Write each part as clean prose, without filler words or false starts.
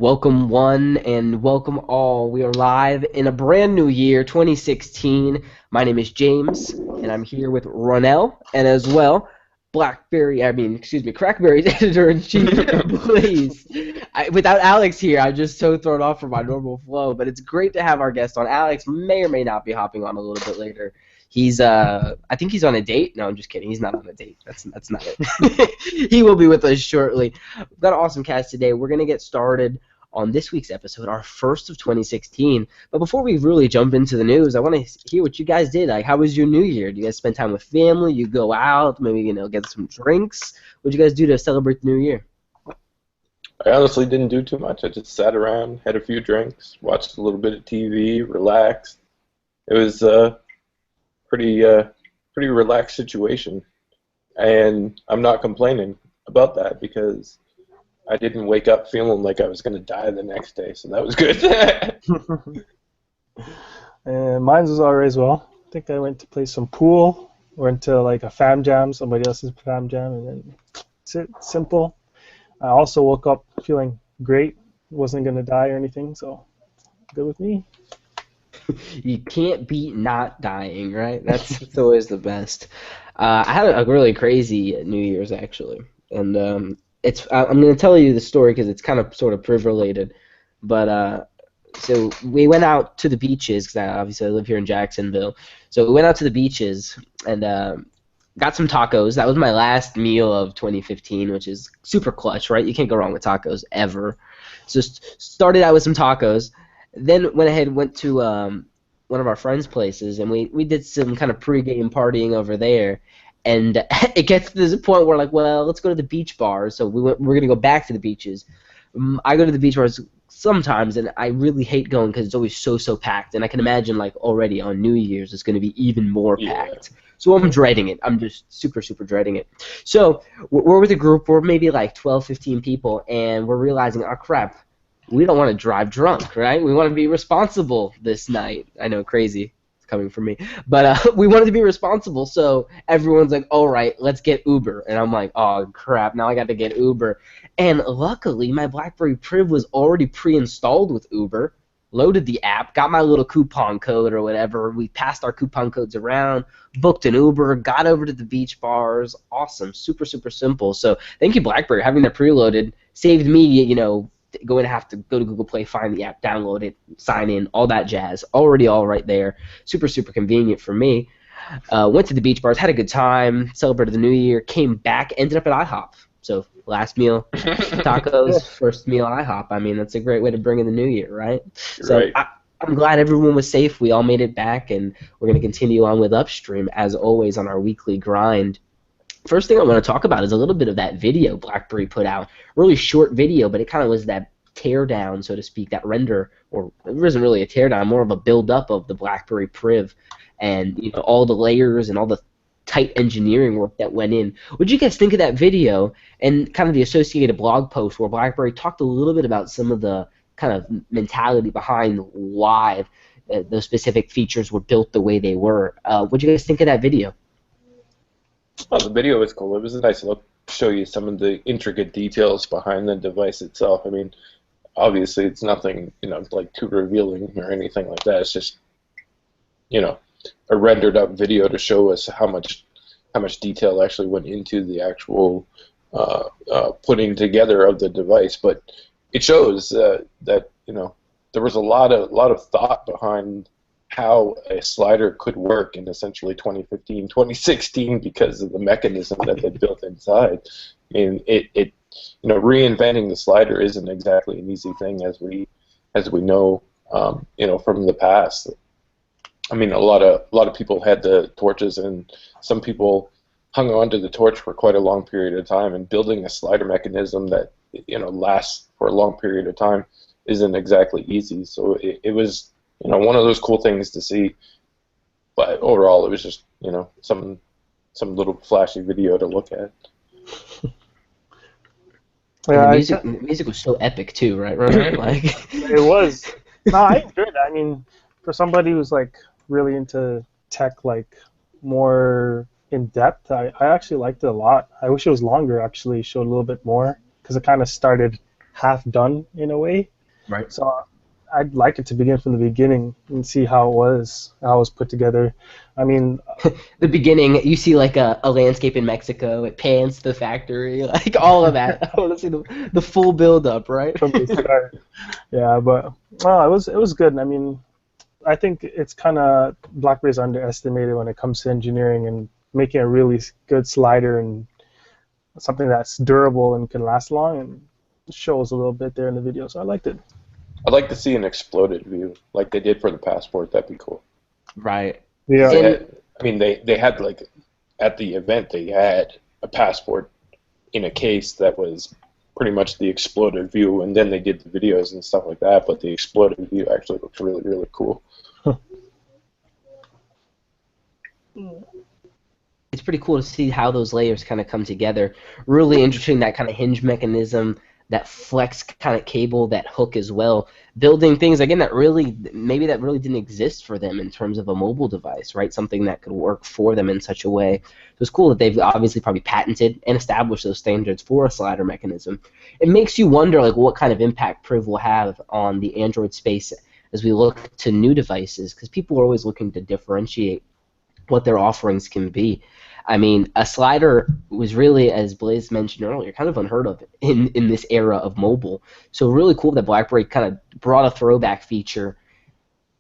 Welcome one and welcome all. We are live in a brand new year, 2016. My name is James, and I'm here with Ronell, and as well, Crackberry's editor-in-chief, Blaze. Without Alex here, I'm just so thrown off from my normal flow, but it's great to have our guest on. Alex may or may not be hopping on a little bit later. I think he's on a date. No, I'm just kidding. He's not on a date. That's not it. He will be with us shortly. We've got an awesome cast today. We're gonna get started on this week's episode, our first of 2016. But before we really jump into the news, I want to hear what you guys did. Like, how was your New Year? Do you guys spend time with family? You go out, maybe get some drinks? What did you guys do to celebrate the New Year? I honestly didn't do too much. I just sat around, had a few drinks, watched a little bit of TV, relaxed. It was a pretty relaxed situation, and I'm not complaining about that because I didn't wake up feeling like I was going to die the next day, so that was good. And mine was alright as well. I think I went to play some pool, went to like a fam jam, somebody else's fam jam, and then that's it. Simple. I also woke up feeling great. Wasn't going to die or anything, so good with me. You can't beat not dying, right? That's always the best. I had a really crazy New Year's, actually, and I'm going to tell you the story because it's kind of sort of priv related, but so we went out to the beaches because obviously I live here in Jacksonville. So we went out to the beaches and got some tacos. That was my last meal of 2015, which is super clutch, right? You can't go wrong with tacos ever. So started out with some tacos, then went to one of our friends' places, and we did some kind of pregame partying over there. And it gets to this point where, like, well, let's go to the beach bars. So we're going to go back to the beaches. I go to the beach bars sometimes, and I really hate going because it's always so packed. And I can imagine, like, already on New Year's it's going to be even more packed. So I'm dreading it. I'm just super dreading it. So we're with a group. We're maybe like 12, 15 people, and we're realizing, oh, crap, we don't want to drive drunk, right? We want to be responsible this night. I know, crazy coming from me, but we wanted to be responsible, so everyone's like, all right, let's get Uber, and I'm like, oh crap, now I got to get Uber. And luckily my BlackBerry Priv was already pre-installed with Uber, loaded the app, got my little coupon code or whatever, we passed our coupon codes around, booked an Uber, got over to the beach bars. Awesome, super simple. So thank you, BlackBerry. Having that preloaded saved me, going to have to go to Google Play, find the app, download it, sign in, all that jazz. Already all right there. Super convenient for me. Went to the beach bars, had a good time, celebrated the New Year, came back, ended up at IHOP. So last meal, tacos, first meal IHOP. I mean, that's a great way to bring in the New Year, right? So Right. I'm glad everyone was safe. We all made it back, and we're going to continue on with Upstream, as always, on our weekly grind. First thing I want to talk about is a little bit of that video BlackBerry put out. Really short video, but it kind of was that teardown, so to speak, that render, or it wasn't really a teardown, more of a build-up of the BlackBerry Priv, and all the layers and all the tight engineering work that went in. What did you guys think of that video and kind of the associated blog post where BlackBerry talked a little bit about some of the kind of mentality behind why those specific features were built the way they were? What did you guys think of that video? Oh, the video was cool. It was a nice look to show you some of the intricate details behind the device itself. I mean, obviously it's nothing, like too revealing or anything like that. It's just, a rendered up video to show us how much detail actually went into the actual putting together of the device. But it shows that there was a lot of thought behind how a slider could work in essentially 2015, 2016 because of the mechanism that they built inside. I mean, reinventing the slider isn't exactly an easy thing, as we know, from the past. I mean, a lot of people had the torches, and some people hung on to the torch for quite a long period of time. And building a slider mechanism that lasts for a long period of time isn't exactly easy. So it was one of those cool things to see. But overall, it was just some little flashy video to look at. And the music was so epic too, right? Like It was. No, I enjoyed it. I mean, for somebody who's like really into tech, like more in depth, I actually liked it a lot. I wish it was longer. Actually, showed a little bit more because it kind of started half done in a way. Right. So I'd like it to begin from the beginning and see how it was put together. I mean, The beginning, you see like a landscape in Mexico, it pans to the factory, like all of that. I want to see the full build up, right? from the start. Yeah, but well, it was good. I mean, I think it's kind of BlackBerry's underestimated when it comes to engineering and making a really good slider and something that's durable and can last long, and it shows a little bit there in the video. So I liked it. I'd like to see an exploded view, like they did for the Passport. That'd be cool. Right. Yeah. I mean, they had like at the event they had a Passport in a case that was pretty much the exploded view, and then they did the videos and stuff like that. But the exploded view actually looks really, really cool. It's pretty cool to see how those layers kind of come together. Really interesting, that kind of hinge mechanism, that flex kind of cable, that hook as well. Building things again that really didn't exist for them in terms of a mobile device, right? Something that could work for them in such a way. So it's cool that they've obviously probably patented and established those standards for a slider mechanism. It makes you wonder like what kind of impact Priv will have on the Android space as we look to new devices, because people are always looking to differentiate what their offerings can be. I mean, a slider was really, as Blaze mentioned earlier, kind of unheard of in this era of mobile. So really cool that BlackBerry kind of brought a throwback feature,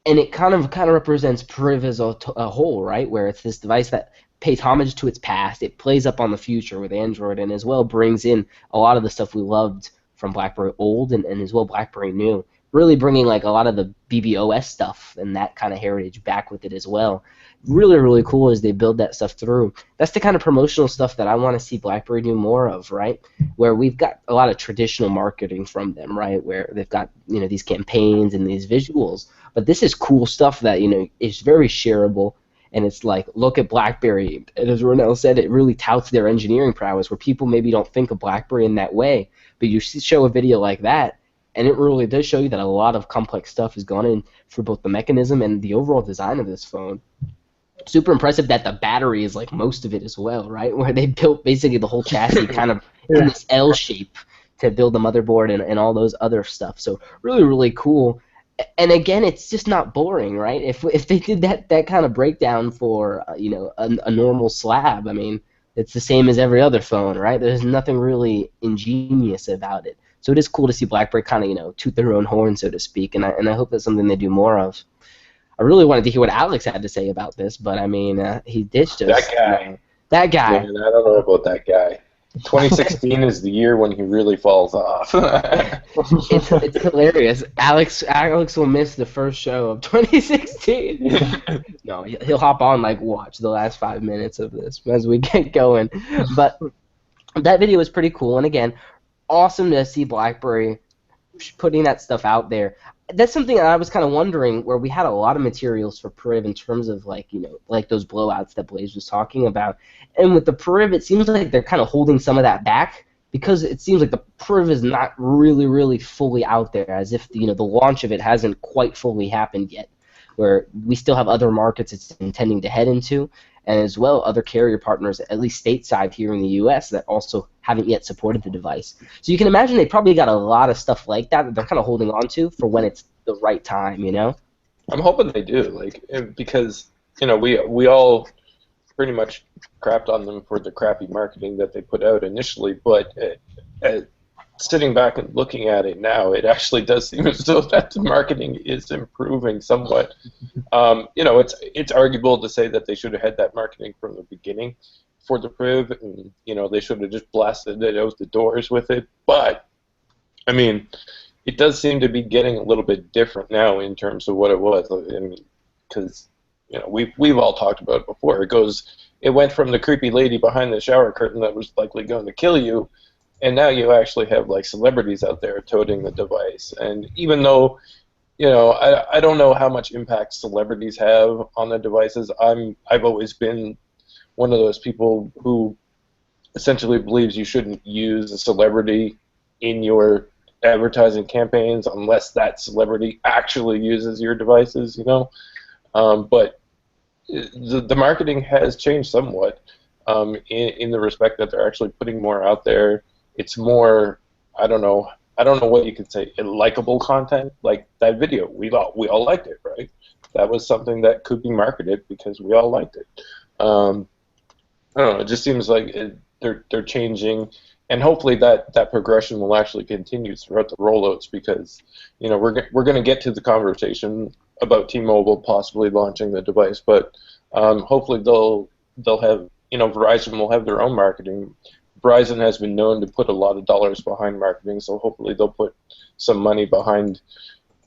and it kind of represents Priv as a whole, right? Where it's this device that pays homage to its past, it plays up on the future with Android, and as well brings in a lot of the stuff we loved from BlackBerry old and as well BlackBerry new. Really bringing like a lot of the BBOS stuff and that kind of heritage back with it as well. Really, really cool as they build that stuff through. That's the kind of promotional stuff that I want to see BlackBerry do more of, right? Where we've got a lot of traditional marketing from them, right? Where they've got these campaigns and these visuals, but this is cool stuff that is very shareable. And it's like, look at BlackBerry. And as Ronell said, it really touts their engineering prowess, where people maybe don't think of BlackBerry in that way, but you show a video like that, and it really does show you that a lot of complex stuff has gone in for both the mechanism and the overall design of this phone. Super impressive that the battery is like most of it as well, right? Where they built basically the whole chassis kind of in this L shape to build the motherboard and all those other stuff. So really, really cool. And again, it's just not boring, right? If they did that kind of breakdown for a normal slab, I mean, it's the same as every other phone, right? There's nothing really ingenious about it. So it is cool to see BlackBerry kind of toot their own horn, so to speak, and I hope that's something they do more of. I really wanted to hear what Alex had to say about this, but I mean, he ditched us. That guy. That guy. Man, I don't know about that guy. 2016 is the year when he really falls off. It's hilarious. Alex will miss the first show of 2016. No, he'll hop on watch the last 5 minutes of this as we get going. But that video was pretty cool, and again, awesome to see BlackBerry putting that stuff out there. That's something that I was kind of wondering, where we had a lot of materials for Priv in terms of like those blowouts that Blaze was talking about. And with the Priv, it seems like they're kind of holding some of that back, because it seems like the Priv is not really, really fully out there, as if the launch of it hasn't quite fully happened yet, where we still have other markets it's intending to head into, and as well other carrier partners, at least stateside here in the U.S., that also haven't yet supported the device. So you can imagine they probably got a lot of stuff like that they're kind of holding on to for when it's the right time, I'm hoping they do, because we all pretty much crapped on them for the crappy marketing that they put out initially, but sitting back and looking at it now, it actually does seem as though that the marketing is improving somewhat. It's arguable to say that they should have had that marketing from the beginning for the Priv, and they should have just blasted it out the doors with it. But I mean, it does seem to be getting a little bit different now in terms of what it was. I mean, because we've all talked about it before. It went from the creepy lady behind the shower curtain that was likely going to kill you, and now you actually have celebrities out there toting the device. And even though I don't know how much impact celebrities have on the devices, I've always been one of those people who essentially believes you shouldn't use a celebrity in your advertising campaigns unless that celebrity actually uses your devices, But the marketing has changed somewhat in the respect that they're actually putting more out there. It's more, I don't know I don't know what you could say, likable content like that video. We all liked it, right? That was something that could be marketed because we all liked it. I don't know. It just seems like they're changing, and hopefully that progression will actually continue throughout the rollouts because we're going to get to the conversation about T-Mobile possibly launching the device, but hopefully they'll have Verizon will have their own marketing. Verizon has been known to put a lot of dollars behind marketing, so hopefully they'll put some money behind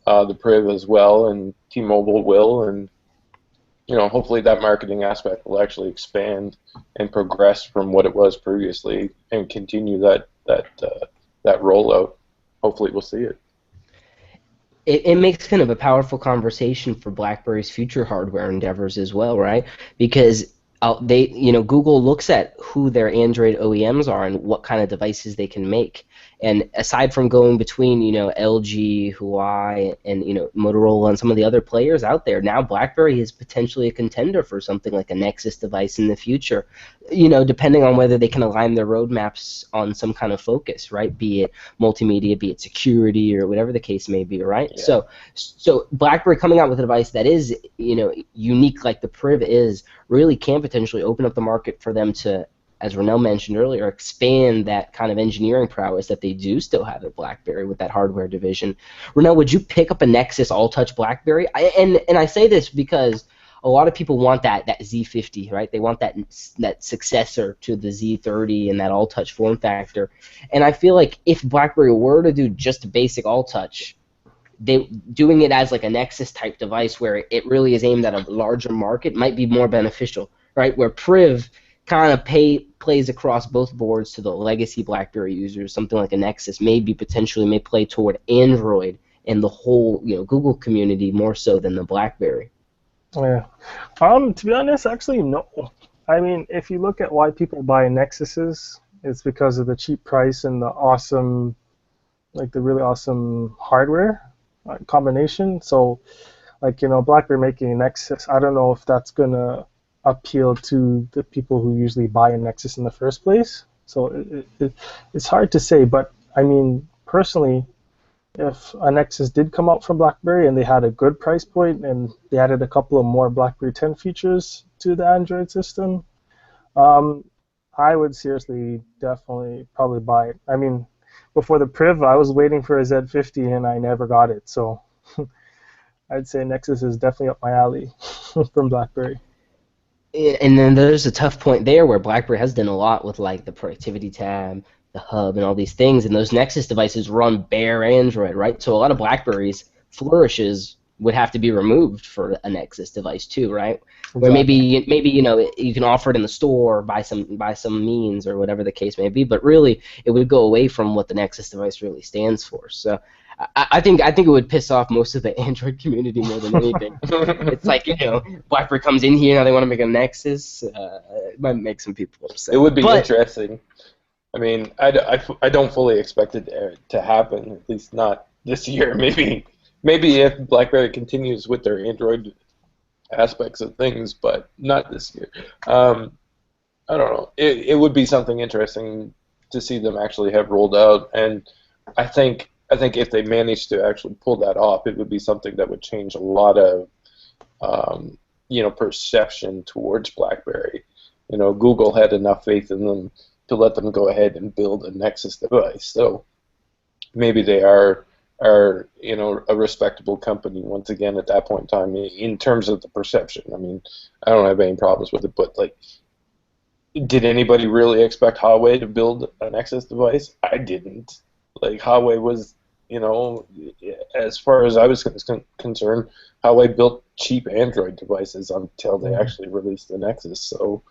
the Priv as well, and T-Mobile will, and hopefully that marketing aspect will actually expand and progress from what it was previously and continue that rollout. Hopefully we'll see it. It makes kind of a powerful conversation for BlackBerry's future hardware endeavors as well, right? Because Google looks at who their Android OEMs are and what kind of devices they can make. And aside from going between, LG, Huawei, and Motorola and some of the other players out there, now BlackBerry is potentially a contender for something like a Nexus device in the future. Depending on whether they can align their roadmaps on some kind of focus, right? Be it multimedia, be it security, or whatever the case may be, right? Yeah. So BlackBerry coming out with a device that is, unique like the Priv is, really can potentially open up the market for them to, as Ronell mentioned earlier, expand that kind of engineering prowess that they do still have at BlackBerry with that hardware division. Ronell, would you pick up a Nexus all-touch BlackBerry? And I say this because a lot of people want that Z50, right? They want that successor to the Z30 and that all-touch form factor. And I feel like if BlackBerry were to do just a basic all-touch, doing it as like a Nexus type device where it really is aimed at a larger market might be more beneficial, right? Where Priv kind of plays across both boards to the legacy BlackBerry users. Something like a Nexus may play toward Android and the whole Google community more so than the BlackBerry. Yeah. To be honest, actually no. I mean, if you look at why people buy Nexuses, it's because of the cheap price and the really awesome hardware combination. So, BlackBerry making a Nexus, I don't know if that's gonna appeal to the people who usually buy a Nexus in the first place. So it's hard to say, but I mean, personally, if a Nexus did come out from BlackBerry and they had a good price point and they added a couple of more BlackBerry 10 features to the Android system, I would seriously, definitely, probably buy it. I mean, before the Priv, I was waiting for a Z50 and I never got it. So I'd say Nexus is definitely up my alley from BlackBerry. And then there's a tough point there where BlackBerry has done a lot with like the productivity tab, the hub, and all these things, and those Nexus devices run bare Android, right? So a lot of BlackBerry's flourishes would have to be removed for a Nexus device too, right? Exactly. Where maybe you can offer it in the store by some means or whatever the case may be, but really it would go away from what the Nexus device really stands for. So I think it would piss off most of the Android community more than anything. It's like BlackBerry comes in here now they want to make a Nexus. It might make some people upset. It would be interesting. I mean, I don't fully expect it to happen, at least not this year. Maybe if BlackBerry continues with their Android aspects of things, but not this year. I don't know. It would be something interesting to see them actually have rolled out, and I think if they managed to actually pull that off, it would be something that would change a lot of perception towards BlackBerry. Google had enough faith in them to let them go ahead and build a Nexus device. So maybe they are a respectable company once again at that point in time in terms of the perception. I mean, I don't have any problems with it, but did anybody really expect Huawei to build a Nexus device? I didn't. Huawei was, as far as I was concerned, Huawei built cheap Android devices until they actually released the Nexus. So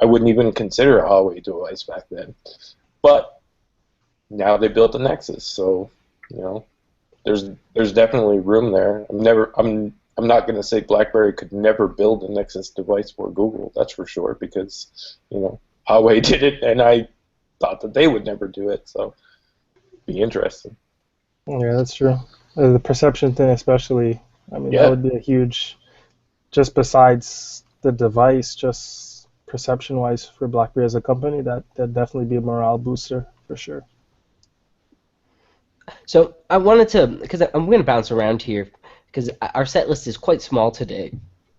I wouldn't even consider a Huawei device back then. But now they built a Nexus, so there's definitely room there. I'm not going to say BlackBerry could never build a Nexus device for Google. That's for sure, because Huawei did it, and I thought that they would never do it. So it'd be interesting. Yeah, that's true. The perception thing, especially. I mean, that would be a huge. Just besides the device, just perception-wise for BlackBerry as a company, that'd definitely be a morale booster for sure. So I wanted to, because I'm going to bounce around here, because our set list is quite small today,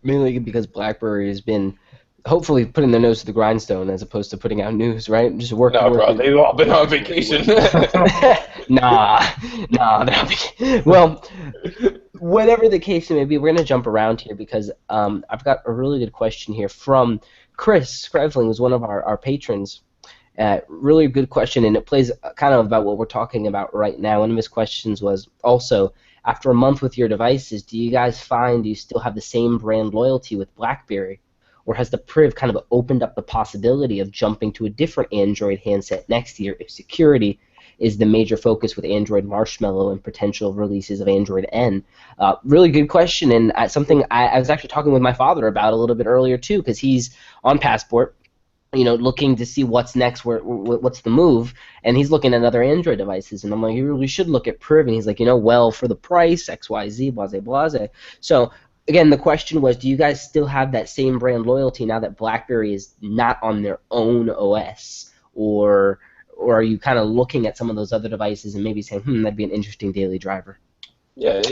mainly because BlackBerry has been hopefully putting their nose to the grindstone as opposed to putting out news, right? Just working, No, bro, working. they've all been on vacation. Nah, nah, they're not well, whatever the case may be, we're going to jump around here because I've got a really good question here from Chris Skrevling, who's one of our patrons. Really good question, and it plays kind of about what we're talking about right now. One of his questions was also, after a month with your devices, do you guys find you still have the same brand loyalty with BlackBerry? Or has the Priv kind of opened up the possibility of jumping to a different Android handset next year if security is the major focus with Android Marshmallow and potential releases of Android N? Really good question, and something I was actually talking with my father about a little bit earlier too, because he's on Passport, looking to see what's next, what's the move, and he's looking at other Android devices, and I'm like, you really should look at Priv, and he's like, well, for the price, XYZ, blase, blase. So, again, the question was, do you guys still have that same brand loyalty now that BlackBerry is not on their own OS, or are you kind of looking at some of those other devices and maybe saying, that'd be an interesting daily driver? Yeah,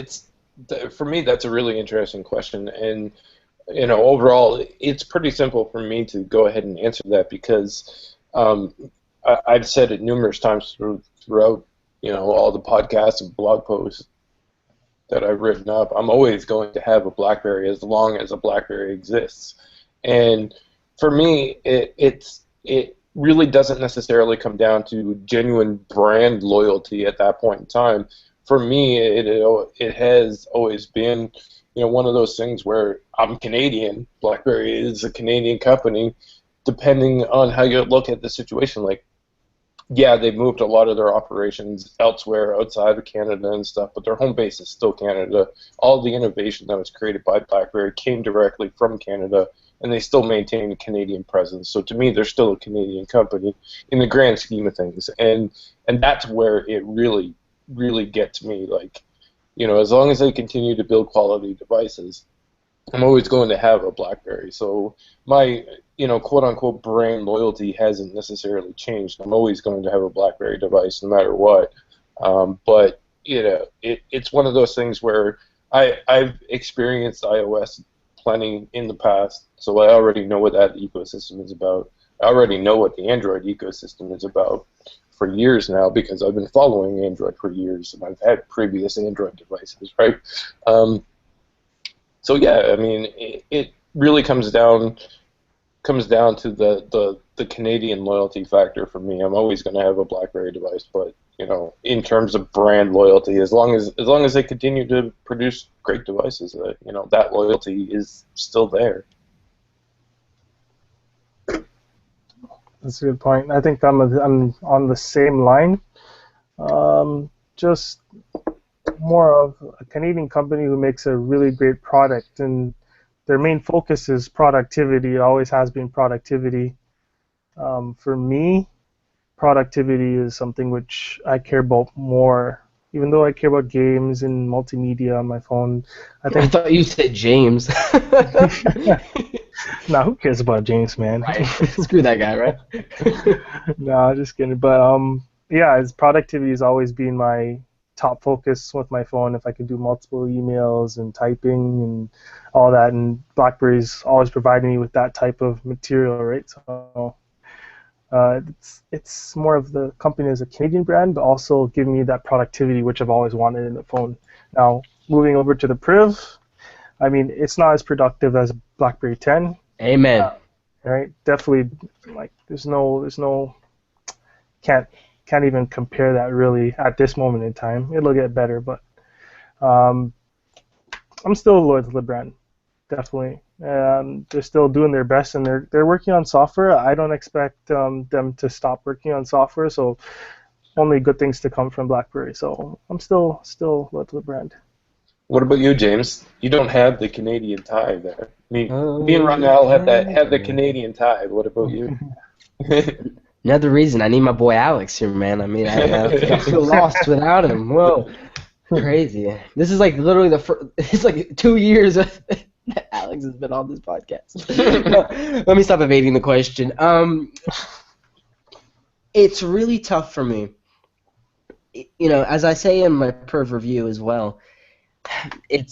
for me, that's a really interesting question, and overall, it's pretty simple for me to go ahead and answer that because I've said it numerous times throughout, all the podcasts and blog posts that I've written up. I'm always going to have a BlackBerry as long as a BlackBerry exists, and for me, it really doesn't necessarily come down to genuine brand loyalty at that point in time. For me, it has always been, one of those things where I'm Canadian. BlackBerry is a Canadian company. Depending on how you look at the situation, like, yeah, they've moved a lot of their operations elsewhere outside of Canada and stuff, but their home base is still Canada. All the innovation that was created by BlackBerry came directly from Canada, and they still maintain a Canadian presence. So to me, they're still a Canadian company in the grand scheme of things, and that's where it really, really gets me. Like, as long as they continue to build quality devices, I'm always going to have a BlackBerry. So my, quote-unquote brand loyalty hasn't necessarily changed. I'm always going to have a BlackBerry device no matter what. But, it's one of those things where I've experienced iOS plenty in the past, so I already know what that ecosystem is about. I already know what the Android ecosystem is about for years now because I've been following Android for years and I've had previous Android devices, right? So yeah, I mean, it really comes down to the Canadian loyalty factor for me. I'm always going to have a BlackBerry device, but in terms of brand loyalty, as long as they continue to produce great devices, that loyalty is still there. That's a good point. I think I'm on the same line. Just more of a Canadian company who makes a really great product, and their main focus is productivity. It always has been productivity. For me, productivity is something which I care about more. Even though I care about games and multimedia on my phone, I thought you said James. Nah, who cares about James, man? Right. Screw that guy, right? No, just kidding. But yeah, productivity has always been my top focus with my phone. If I could do multiple emails and typing and all that, and BlackBerry's always providing me with that type of material, right? So it's more of the company as a Canadian brand, but also giving me that productivity which I've always wanted in the phone. Now, moving over to the Priv, I mean, it's not as productive as BlackBerry 10. Amen. Right? Definitely, like, there's no, can't even compare that really at this moment in time. It'll get better, but I'm still loyal to the brand, definitely. They're still doing their best, and they're working on software. I don't expect them to stop working on software, so only good things to come from BlackBerry. So I'm still loyal to the brand. What about you, James? You don't have the Canadian tie there. Me and Ronell have the Canadian tie. What about you? Another reason I need my boy Alex here, man. I mean, I feel lost without him. Whoa, crazy. This is like literally it's like 2 years that Alex has been on this podcast. Let me stop evading the question. It's really tough for me. as I say in my perv review as well, it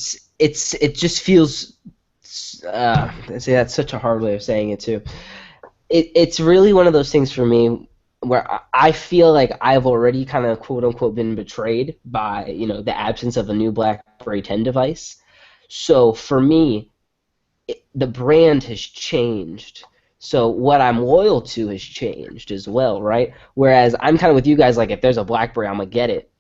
just feels. See, that's such a hard way of saying it too. It's really one of those things for me where I feel like I've already kind of quote unquote been betrayed by the absence of a new BlackBerry 10 device. So for me, the brand has changed. So what I'm loyal to has changed as well, right? Whereas I'm kind of with you guys, like if there's a BlackBerry, I'm gonna get it.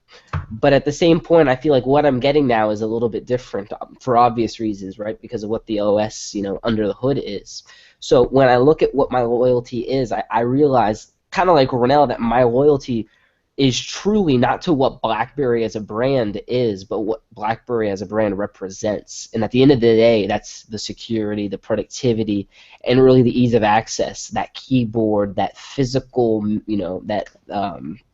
But at the same point, I feel like what I'm getting now is a little bit different for obvious reasons, right? Because of what the OS, under the hood is. So when I look at what my loyalty is, I realize, kind of like Ronell, that my loyalty is truly not to what BlackBerry as a brand is, but what BlackBerry as a brand represents. And at the end of the day, that's the security, the productivity, and really the ease of access, that keyboard, that physical, that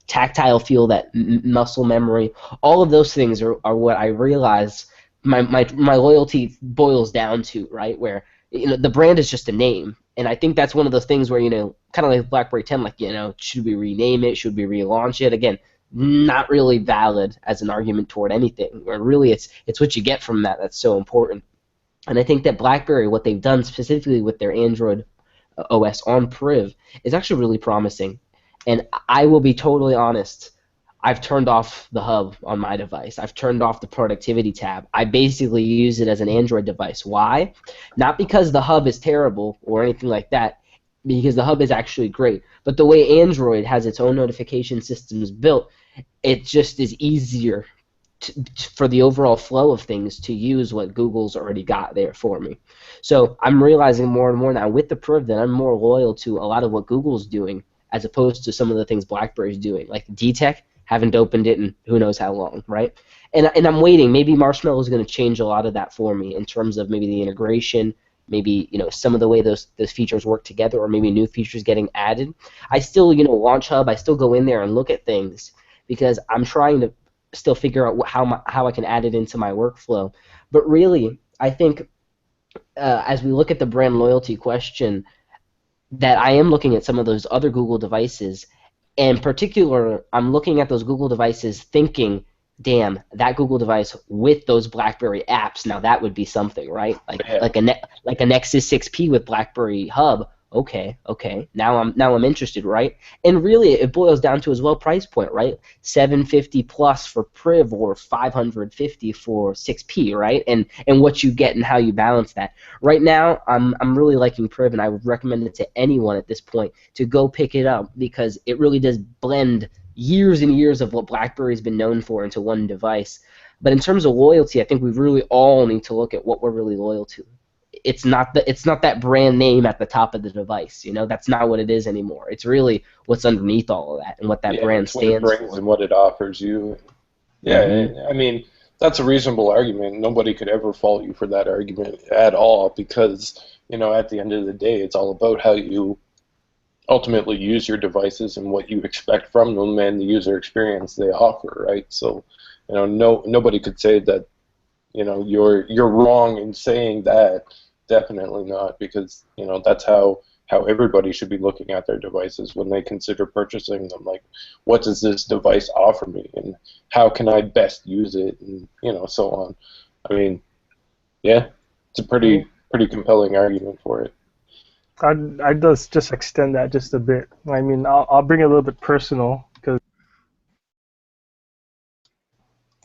tactile feel, that muscle memory. All of those things are what I realize my loyalty boils down to, right? Where the brand is just a name. And I think that's one of those things where, kind of like BlackBerry 10, like, should we rename it? Should we relaunch it? Again, not really valid as an argument toward anything. Or really, it's what you get from that that's so important. And I think that BlackBerry, what they've done specifically with their Android OS on Priv, is actually really promising. And I will be totally honest, I've turned off the hub on my device. I've turned off the productivity tab. I basically use it as an Android device. Why? Not because the hub is terrible or anything like that, because the hub is actually great. But the way Android has its own notification systems built, it just is easier for the overall flow of things to use what Google's already got there for me. So I'm realizing more and more now with the Priv that I'm more loyal to a lot of what Google's doing as opposed to some of the things BlackBerry's doing. Like DTEK, haven't opened it in who knows how long, right? And I'm waiting. Maybe Marshmallow is going to change a lot of that for me in terms of maybe the integration, maybe some of the way those features work together, or maybe new features getting added. I still Launch Hub. I still go in there and look at things because I'm trying to still figure out how I can add it into my workflow. But really, I think as we look at the brand loyalty question, that I am looking at some of those other Google devices. In particular, I'm looking at those Google devices thinking, damn, that Google device with those BlackBerry apps, now that would be something, right? Like a Nexus 6P with BlackBerry Hub. Okay. Now I'm interested, right? And really, it boils down to as well price point, right? $750 plus for Priv or $550 for 6P, right? And what you get and how you balance that. Right now, I'm really liking Priv, and I would recommend it to anyone at this point to go pick it up because it really does blend years and years of what BlackBerry's been known for into one device. But in terms of loyalty, I think we really all need to look at what we're really loyal to. It's not that brand name at the top of the device. That's not what it is anymore. It's really what's underneath all of that and what that brand stands what it brings for. and what it offers you. Yeah, Mm-hmm. I mean, that's a reasonable argument. Nobody could ever fault you for that argument at all because, at the end of the day, it's all about how you ultimately use your devices and what you expect from them and the user experience they offer, right? So, nobody could say that, you're wrong in saying that. Definitely not, because that's how everybody should be looking at their devices when they consider purchasing them. Like, what does this device offer me, and how can I best use it, and so on. I mean, yeah, it's a pretty compelling argument for it. I'd just extend that just a bit. I mean, I'll bring it a little bit personal because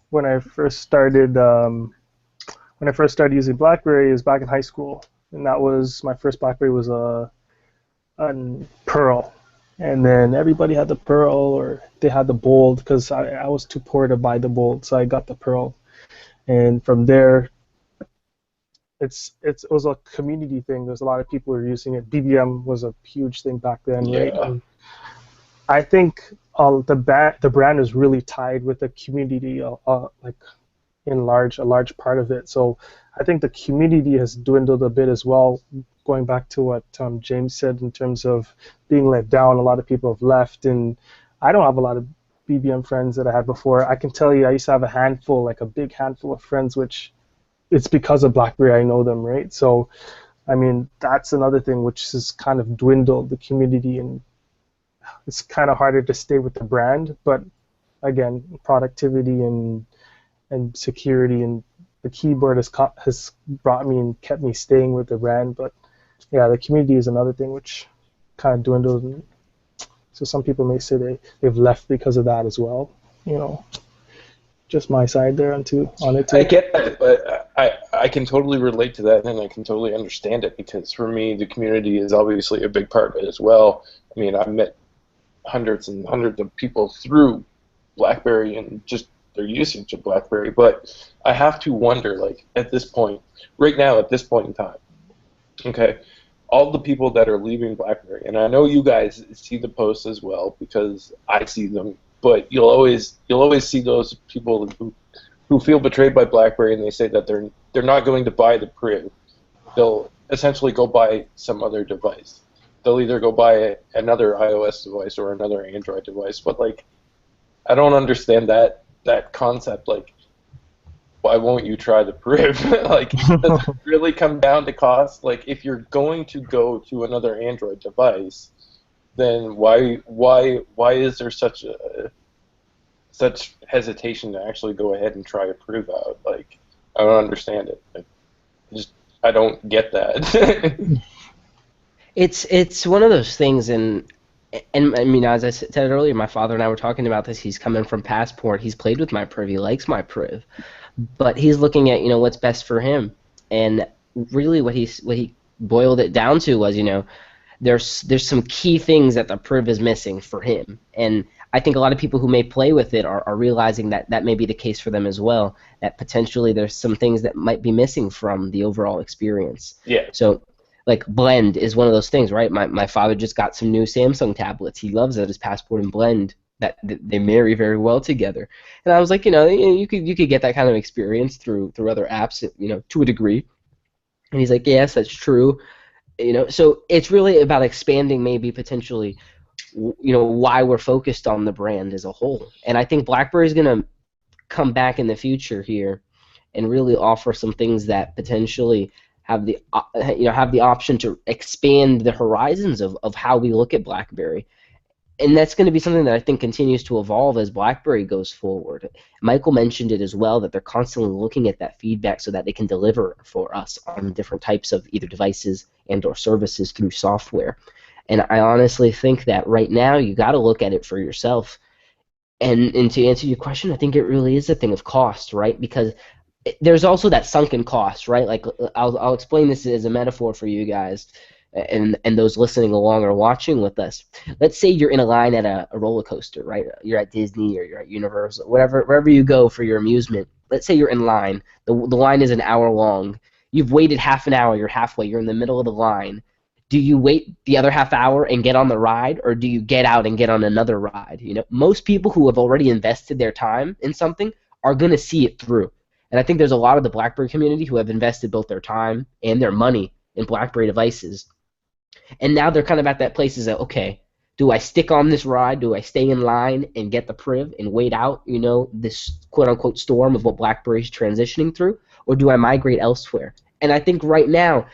when I first started using BlackBerry, it was back in high school, and that was my first BlackBerry was a Pearl, and then everybody had the Pearl or they had the Bold because I was too poor to buy the Bold, so I got the Pearl, and from there, it was a community thing. There's a lot of people who were using it. BBM was a huge thing back then, right? Yeah. And I think the brand is really tied with the community, like a large part of it. So I think the community has dwindled a bit as well. Going back to what James said in terms of being let down, a lot of people have left, and I don't have a lot of BBM friends that I had before. I can tell you, I used to have a handful, like a big handful of friends, which it's because of BlackBerry I know them, right? So, I mean, that's another thing which has kind of dwindled the community, and it's kind of harder to stay with the brand. But again, productivity and security, and the keyboard has brought me and kept me staying with the brand. But yeah, the community is another thing which kind of dwindled. So some people may say they've left because of that as well. You know, just my side there on it too. I get that, but I can totally relate to that, and I can totally understand it, because for me, the community is obviously a big part of it as well. I mean, I've met hundreds and hundreds of people through BlackBerry and just their usage of BlackBerry, but I have to wonder, like, at this point, right now, at this point in time, okay, all the people that are leaving BlackBerry, and I know you guys see the posts as well because I see them, but you'll always see those people who feel betrayed by BlackBerry, and they say that they're not going to buy the Priv. They'll essentially go buy some other device. They'll either go buy another iOS device or another Android device. But like, I don't understand that concept. Like, why won't you try the Priv? Like, does it really come down to cost? Like, if you're going to go to another Android device, then why is there such hesitation to actually go ahead and try a Priv out? Like, I don't understand it. I don't get that. It's one of those things, and I mean, as I said earlier, my father and I were talking about this. He's coming from Passport. He's played with my Priv. He likes my Priv, but he's looking at what's best for him. And really, what he boiled it down to was there's some key things that the Priv is missing for him. And I think a lot of people who may play with it are realizing that may be the case for them as well. That potentially there's some things that might be missing from the overall experience. Yeah. So, like, Blend is one of those things, right? My father just got some new Samsung tablets. He loves it. His Passport and Blend, that they marry very well together. And I was like, you could get that kind of experience through other apps, to a degree. And he's like, yes, that's true. So it's really about expanding maybe potentially, why we're focused on the brand as a whole. And I think BlackBerry is going to come back in the future here and really offer some things that potentially have the option to expand the horizons of how we look at BlackBerry. And that's going to be something that I think continues to evolve as BlackBerry goes forward. Michael mentioned it as well, that they're constantly looking at that feedback so that they can deliver for us on different types of either devices and or services through software. And I honestly think that right now you got to look at it for yourself. And to answer your question, I think it really is a thing of cost, right? Because there's also that sunken cost, right? Like, I'll explain this as a metaphor for you guys and those listening along or watching with us. Let's say you're in a line at a roller coaster, right? You're at Disney or you're at Universal, wherever you go for your amusement. Let's say you're in line. The line is an hour long. You've waited half an hour. You're halfway. You're in the middle of the line. Do you wait the other half hour and get on the ride, or do you get out and get on another ride? Most people who have already invested their time in something are going to see it through. And I think there's a lot of the BlackBerry community who have invested both their time and their money in BlackBerry devices. And now they're kind of at that place is that, okay, do I stick on this ride? Do I stay in line and get the Priv and wait out, this quote-unquote storm of what BlackBerry's transitioning through? Or do I migrate elsewhere? And I think right now,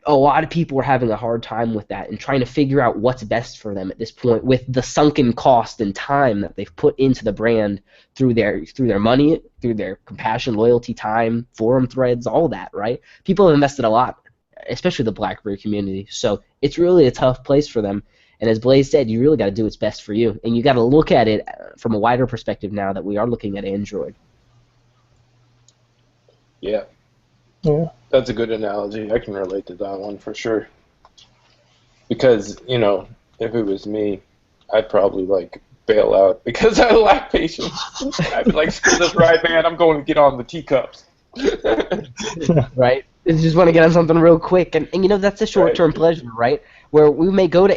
a lot of people are having a hard time with that and trying to figure out what's best for them at this point with the sunken cost and time that they've put into the brand through their money, through their compassion, loyalty, time, forum threads, all that, right? People have invested a lot, especially the BlackBerry community. So it's really a tough place for them. And as Blaze said, you really got to do what's best for you. And you got to look at it from a wider perspective now that we are looking at Android. Yeah. Yeah. That's a good analogy. I can relate to that one for sure. Because, if it was me, I'd probably, bail out because I lack patience. I'd be like, screw this ride, man. I'm going to get on the teacups. Right? You just want to get on something real quick. And that's a short-term pleasure, right? Where we may go to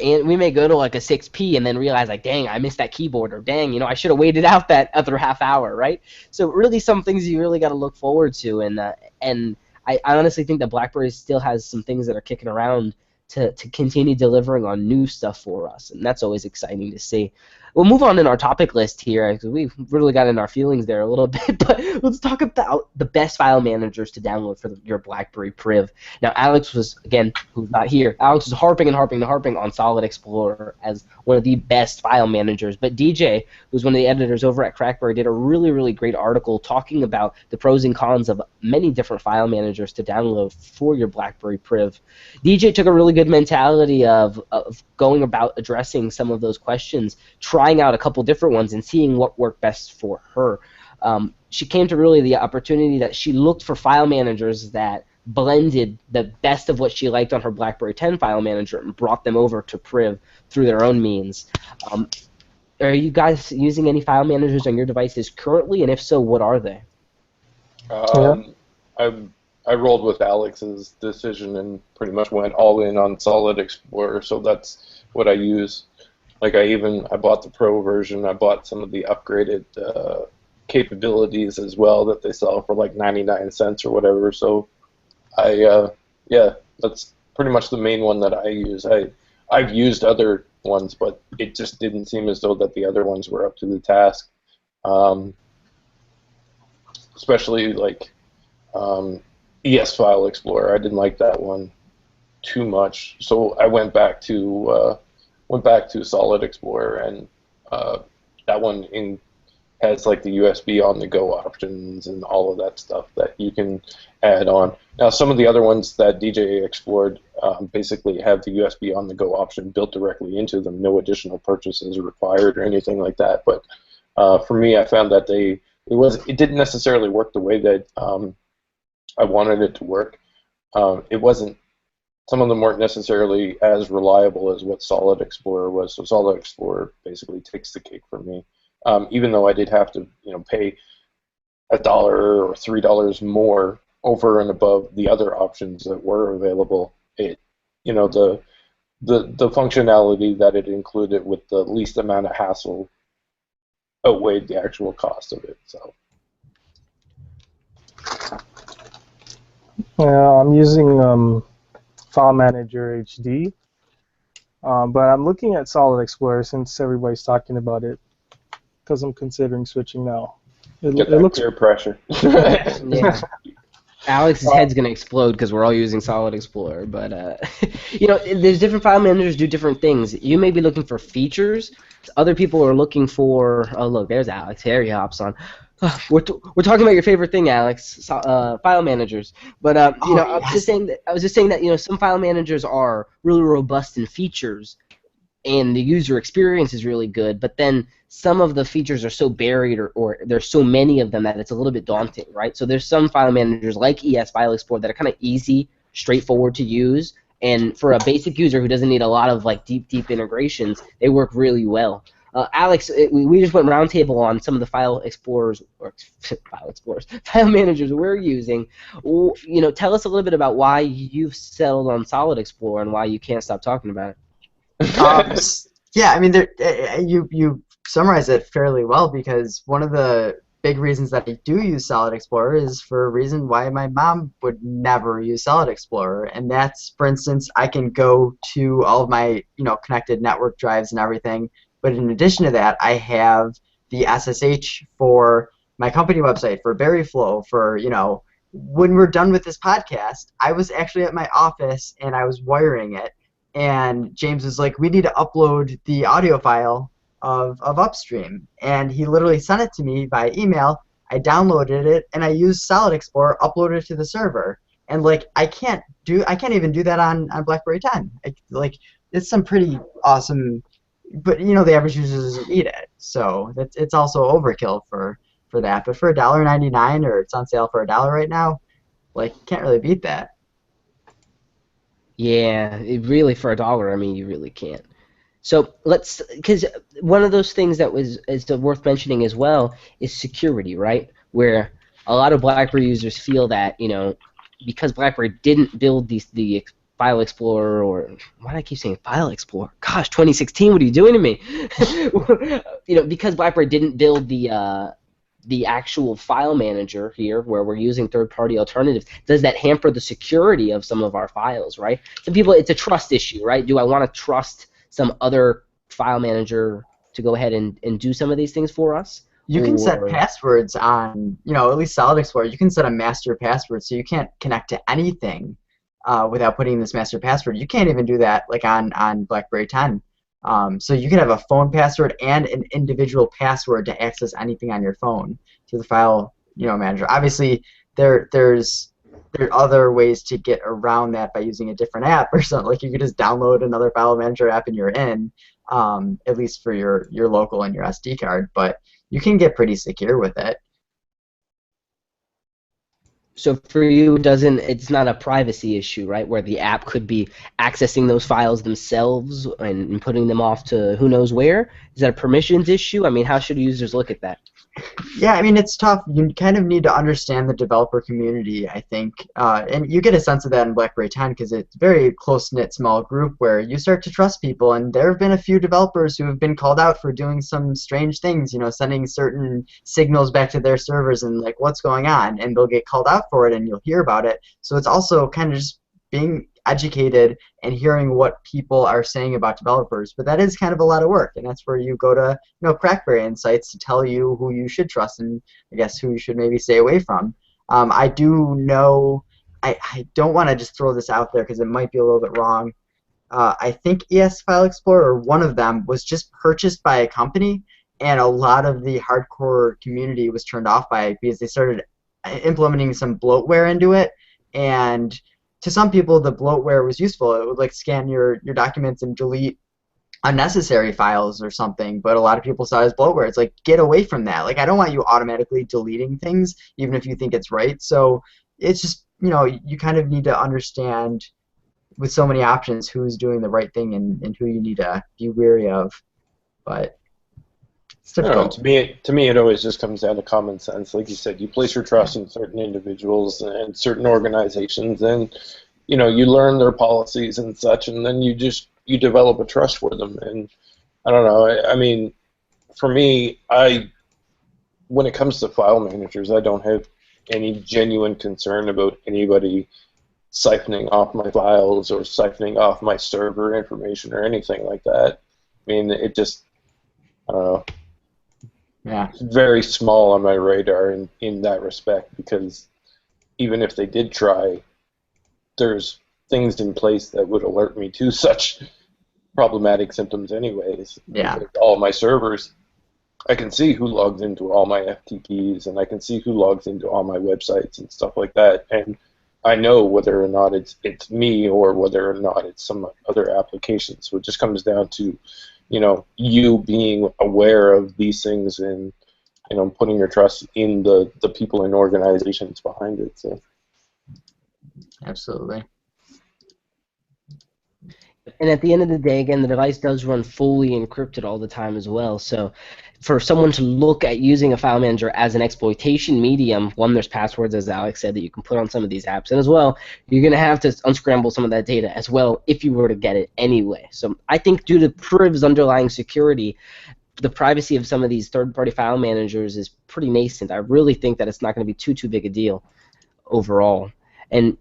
like a 6P and then realize, like, dang, I missed that keyboard, or dang, I should have waited out that other half hour, right? So really some things you really got to look forward to. And I honestly think that BlackBerry still has some things that are kicking around to continue delivering on new stuff for us, and that's always exciting to see. We'll move on in our topic list here, because we've really got in our feelings there a little bit, but let's talk about the best file managers to download for your BlackBerry Priv. Now, Alex was, again, who's not here, Alex was harping on Solid Explorer as one of the best file managers, but DJ, who's one of the editors over at Crackberry, did a really, really great article talking about the pros and cons of many different file managers to download for your BlackBerry Priv. DJ took a really good mentality of going about addressing some of those questions, trying out a couple different ones and seeing what worked best for her. She came to really the opportunity that she looked for file managers that blended the best of what she liked on her BlackBerry 10 file manager and brought them over to Priv through their own means. Are you guys using any file managers on your devices currently, and if so, what are they? I rolled with Alex's decision and pretty much went all in on Solid Explorer, so that's what I use. Like I bought the Pro version. I bought some of the upgraded capabilities as well that they sell for like 99 cents or whatever. So yeah, that's pretty much the main one that I use. I've used other ones, but it just didn't seem as though that the other ones were up to the task. Especially like ES File Explorer. I didn't like that one too much, so I went back to Solid Explorer, and that one has like the USB on the go options and all of that stuff that you can add on. Now, some of the other ones that DJ explored basically have the USB on the go option built directly into them, no additional purchases required or anything like that. But for me, I found that it didn't necessarily work the way that I wanted it to work. Some of them weren't necessarily as reliable as what Solid Explorer was. So Solid Explorer basically takes the cake for me. Even though I did have to, pay $1 or $3 more over and above the other options that were available, the functionality that it included with the least amount of hassle outweighed the actual cost of it. So. I'm using File Manager HD, but I'm looking at Solid Explorer since everybody's talking about it, because I'm considering switching now. It looks peer pressure. Yeah. Alex's head's going to explode because we're all using Solid Explorer, but there's different file managers do different things. You may be looking for features. Other people are looking for, oh look, there's Alex. Here he hops on. We're talking about your favorite thing, Alex, file managers. But I was just saying that some file managers are really robust in features, and the user experience is really good. But then some of the features are so buried, or there's so many of them that it's a little bit daunting, right? So there's some file managers like ES File Explorer that are kind of easy, straightforward to use, and for a basic user who doesn't need a lot of like deep integrations, they work really well. Alex, we just went roundtable on some of the file managers we're using. Tell us a little bit about why you've settled on Solid Explorer and why you can't stop talking about it. Yeah, I mean, you summarized it fairly well, because one of the big reasons that I do use Solid Explorer is for a reason why my mom would never use Solid Explorer, and that's, for instance, I can go to all of my connected network drives and everything. But in addition to that, I have the SSH for my company website, for Berryflow, for, when we're done with this podcast, I was actually at my office and I was wiring it, and James was like, we need to upload the audio file of Upstream. And he literally sent it to me by email. I downloaded it, and I used Solid Explorer, uploaded it to the server. And, I can't even do that on BlackBerry 10. It's some pretty awesome... But the average user doesn't need it, so it's also overkill for that. But for $1.99, or it's on sale for $1 right now, can't really beat that. Yeah, really for $1, I mean, you really can't. So because one of those things that is worth mentioning as well is security, right? Where a lot of BlackBerry users feel that because BlackBerry didn't build the File Explorer, or why do I keep saying File Explorer? Gosh, 2016, what are you doing to me? Because BlackBerry didn't build the the actual file manager here, where we're using third-party alternatives, does that hamper the security of some of our files, right? Some people, it's a trust issue, right? Do I want to trust some other file manager to go ahead and do some of these things for us? You can set Or passwords on, at least Solid Explorer. You can set a master password, so you can't connect to anything without putting this master password. You can't even do that like on BlackBerry 10. So you can have a phone password and an individual password to access anything on your phone through the file manager. Obviously, there are other ways to get around that by using a different app or something. Like you could just download another file manager app and you're in, at least for your local and your SD card. But you can get pretty secure with it. so for you, it's not a privacy issue, right? Where the app could be accessing those files themselves and putting them off to who knows where? Is that a permissions issue? I mean, how should users look at that? Yeah, I mean, it's tough. You kind of need to understand the developer community, I think. And you get a sense of that in BlackBerry 10 because it's a very close-knit small group where you start to trust people. And there have been a few developers who have been called out for doing some strange things, sending certain signals back to their servers and like, what's going on? And they'll get called out for it and you'll hear about it. So it's also kind of just being educated and hearing what people are saying about developers, but that is kind of a lot of work, and that's where you go to Crackberry Insights to tell you who you should trust and I guess who you should maybe stay away from. I do know, I don't want to just throw this out there because it might be a little bit wrong. I think ES File Explorer, or one of them, was just purchased by a company, and a lot of the hardcore community was turned off by it because they started implementing some bloatware into it, and to some people, the bloatware was useful. It would like scan your documents and delete unnecessary files or something, but a lot of people saw it as bloatware. It's like, get away from that. Like, I don't want you automatically deleting things, even if you think it's right. So it's just, you kind of need to understand with so many options who's doing the right thing and who you need to be wary of. But it's difficult. To me, it always just comes down to common sense. Like you said, you place your trust in certain individuals and certain organizations, and you learn their policies and such, and then you develop a trust for them. And I don't know. I mean, for me, when it comes to file managers, I don't have any genuine concern about anybody siphoning off my files or siphoning off my server information or anything like that. I mean, it just, I don't know. Yeah. It's very small on my radar in that respect, because even if they did try, there's things in place that would alert me to such problematic symptoms anyways. Yeah. Like all my servers, I can see who logs into all my FTPs, and I can see who logs into all my websites and stuff like that, and I know whether or not it's me or whether or not it's some other application. So it just comes down to you being aware of these things and putting your trust in the people and organizations behind it. So. Absolutely. And at the end of the day, again, the device does run fully encrypted all the time as well. So for someone to look at using a file manager as an exploitation medium, one, there's passwords, as Alex said, that you can put on some of these apps. And as well, you're going to have to unscramble some of that data as well if you were to get it anyway. So I think due to Priv's underlying security, the privacy of some of these third-party file managers is pretty nascent. I really think that it's not going to be too big a deal overall. And,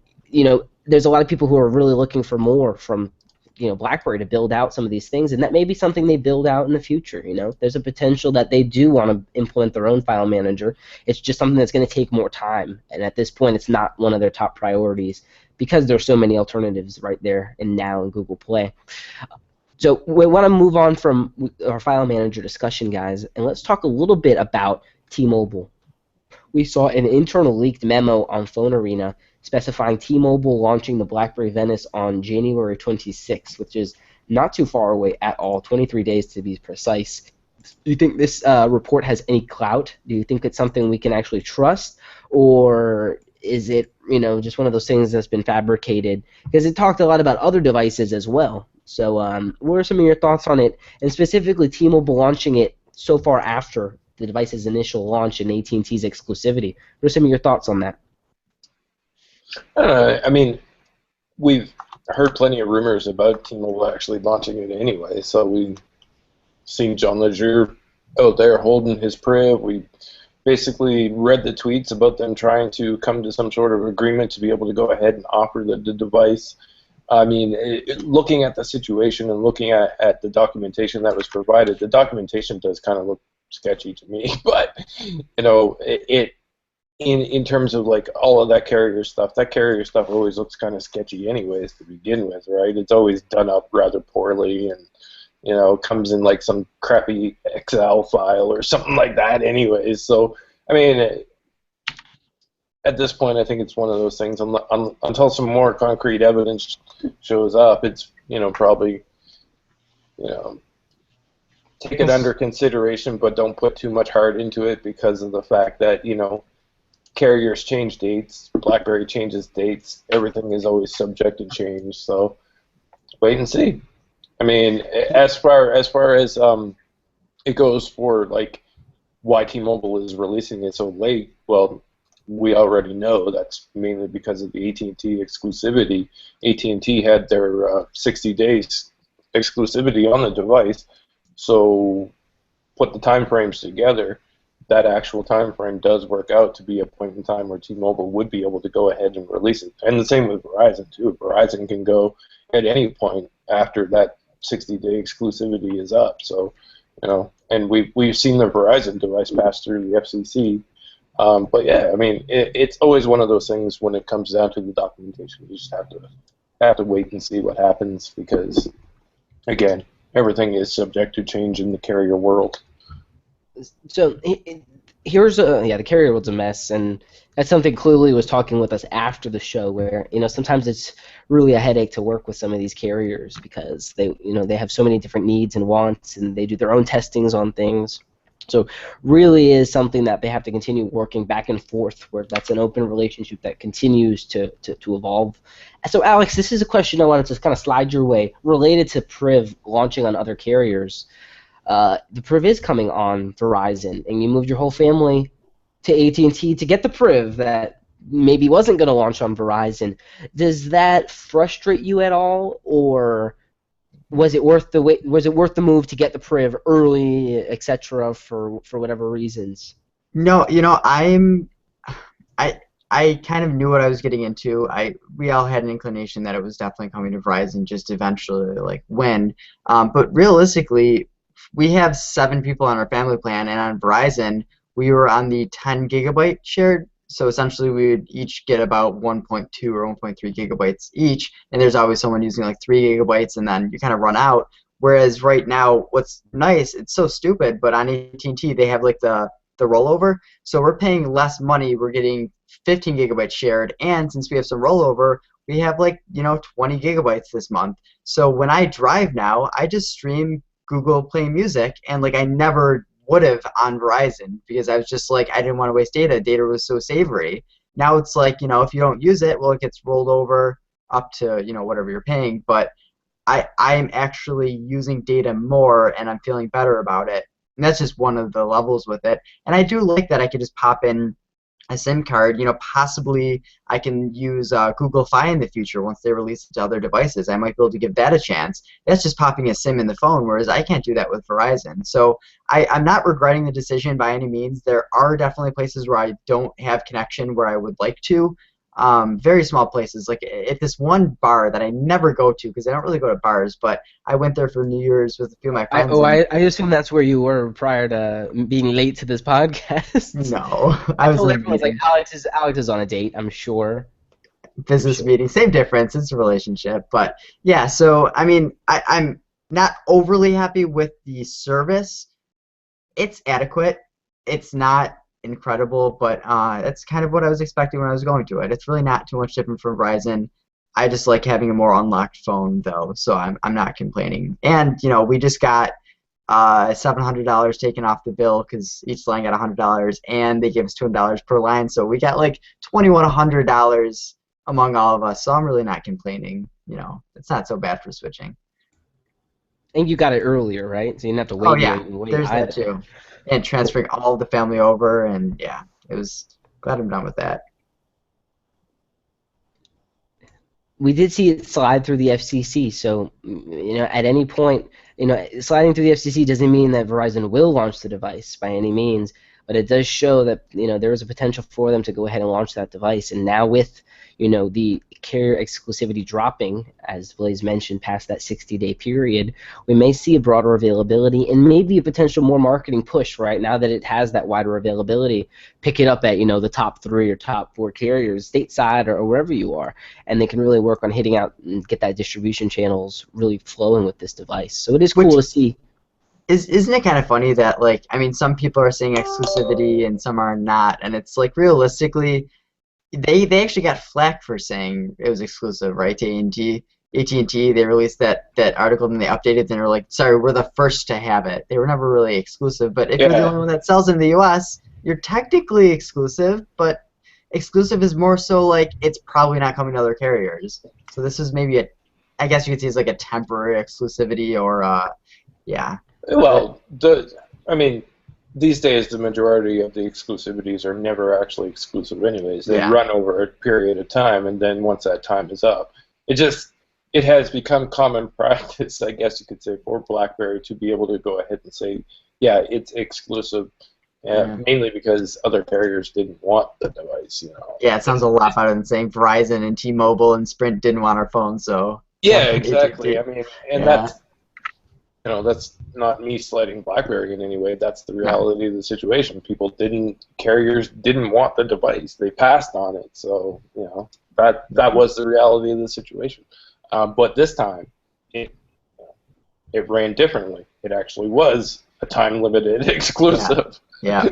there's a lot of people who are really looking for more from BlackBerry to build out some of these things, and that may be something they build out in the future. There's a potential that they do want to implement their own file manager. It's just something that's going to take more time, and at this point, it's not one of their top priorities because there's so many alternatives right there and now in Google Play. So we want to move on from our file manager discussion, guys, and let's talk a little bit about T-Mobile. We saw an internal leaked memo on Phone Arena specifying T-Mobile launching the BlackBerry Venice on January 26th, which is not too far away at all, 23 days to be precise. Do you think this report has any clout? Do you think it's something we can actually trust, or is it just one of those things that's been fabricated? Because it talked a lot about other devices as well. So what are some of your thoughts on it, and specifically T-Mobile launching it so far after the device's initial launch and AT&T's exclusivity? What are some of your thoughts on that? I mean, we've heard plenty of rumors about T-Mobile actually launching it anyway. So we've seen John Legere out there holding his Priv. We've basically read the tweets about them trying to come to some sort of agreement to be able to go ahead and offer the device. I mean, looking at the situation and looking at the documentation that was provided, the documentation does kind of look sketchy to me. But you know, in terms of like all of that carrier stuff always looks kind of sketchy anyways to begin with, right? It's always done up rather poorly, and you know, comes in like some crappy Excel file or something like that anyways. So I mean, at this point, I think it's one of those things. Until some more concrete evidence shows up, it's, you know, probably, you know, take it under consideration, but don't put too much heart into it because of the fact that, you know, carriers change dates, BlackBerry changes dates, everything is always subject to change. So wait and see. I mean, as far as it goes for like why T-Mobile is releasing it so late, well, we already know that's mainly because of the AT&T exclusivity. AT&T had their 60 days exclusivity on the device, so put the time frames together, that actual time frame does work out to be a point in time where T-Mobile would be able to go ahead and release it. And the same with Verizon too. Verizon can go at any point after that 60-day exclusivity is up. So, you know, and we've seen the Verizon device pass through the FCC. But yeah, I mean, it's always one of those things when it comes down to the documentation. You just have to wait and see what happens because, again, everything is subject to change in the carrier world. So here's the carrier world's a mess, and that's something Cluely was talking with us after the show, where, you know, sometimes it's really a headache to work with some of these carriers because they have so many different needs and wants, and they do their own testings on things. So really is something that they have to continue working back and forth, where that's an open relationship that continues to evolve. So Alex, this is a question I wanted to kind of slide your way related to Priv launching on other carriers. The Priv is coming on Verizon, and you moved your whole family to AT&T to get the Priv that maybe wasn't going to launch on Verizon. Does that frustrate you at all, or was it worth the wait? Was it worth the move to get the Priv early, etc., for whatever reasons? No, you know, I kind of knew what I was getting into. We all had an inclination that it was definitely coming to Verizon, just eventually, like when. But realistically, we have 7 people on our family plan, and on Verizon, we were on the 10 gigabyte shared. So essentially, we would each get about 1.2 or 1.3 gigabytes each, and there's always someone using like 3 gigabytes, and then you kind of run out. Whereas right now, what's nice, it's so stupid, but on AT&T they have like the rollover, so we're paying less money. We're getting 15 gigabytes shared, and since we have some rollover, we have like 20 gigabytes this month. So when I drive now, I just stream Google Play Music, and like I never would have on Verizon because I was just like, I didn't want to waste data. Data was so savory. Now it's like, if you don't use it, well, it gets rolled over up to, whatever you're paying. But I'm actually using data more, and I'm feeling better about it. And that's just one of the levels with it. And I do like that I could just pop in a SIM card. Possibly I can use Google Fi in the future once they release it to other devices. I might be able to give that a chance. That's just popping a SIM in the phone, whereas I can't do that with Verizon. So I'm not regretting the decision by any means. There are definitely places where I don't have connection where I would like to. Very small places, like at this one bar that I never go to because I don't really go to bars, but I went there for New Year's with a few of my friends. I assume that's where you were prior to being late to this podcast. No, I was told everyone's like, Alex is on a date, I'm sure. Business meeting, same difference. It's a relationship, but yeah. So I mean, I'm not overly happy with the service. It's adequate. It's not incredible, but that's kind of what I was expecting when I was going to it. It's really not too much different from Verizon. I just like having a more unlocked phone though, so I'm not complaining. And we just got $700 taken off the bill because each line got $100, and they gave us $200 per line, so we got like $2,100 among all of us. So I'm really not complaining. It's not so bad for switching. And you got it earlier, right? So you didn't have to wait. Oh yeah, there's that too. And transferring all the family over, and yeah, it was glad I'm done with that. We did see it slide through the FCC, so at any point, sliding through the FCC doesn't mean that Verizon will launch the device by any means. but it does show that there is a potential for them to go ahead and launch that device. And now with the carrier exclusivity dropping, as Blaze mentioned, past that 60-day period, we may see a broader availability and maybe a potential more marketing push, right? Now that it has that wider availability, pick it up at, the top 3 or top 4 carriers, stateside or wherever you are, and they can really work on hitting out and get that distribution channels really flowing with this device. So it is cool to see. Isn't it kind of funny that, like, I mean, some people are saying exclusivity and some are not, and it's like realistically, they actually got flack for saying it was exclusive, right? To AT&T, they released that article and they updated and they were like, sorry, we're the first to have it. They were never really exclusive, but if you're the only one that sells in the US, you're technically exclusive, but exclusive is more so like it's probably not coming to other carriers. So this is maybe I guess you could see it's like a temporary exclusivity or yeah. Well, I mean, these days the majority of the exclusivities are never actually exclusive anyways. They run over a period of time, and then once that time is up, it has become common practice, I guess you could say, for BlackBerry to be able to go ahead and say, yeah, it's exclusive, mainly because other carriers didn't want the device, Yeah, it sounds a lot better than saying Verizon and T-Mobile and Sprint didn't want our phone, so... Yeah, exactly. I mean, and that's not me slighting BlackBerry in any way. That's the reality of the situation. Carriers didn't want the device. They passed on it. So, that was the reality of the situation. But this time, it ran differently. It actually was a time-limited exclusive. Yeah.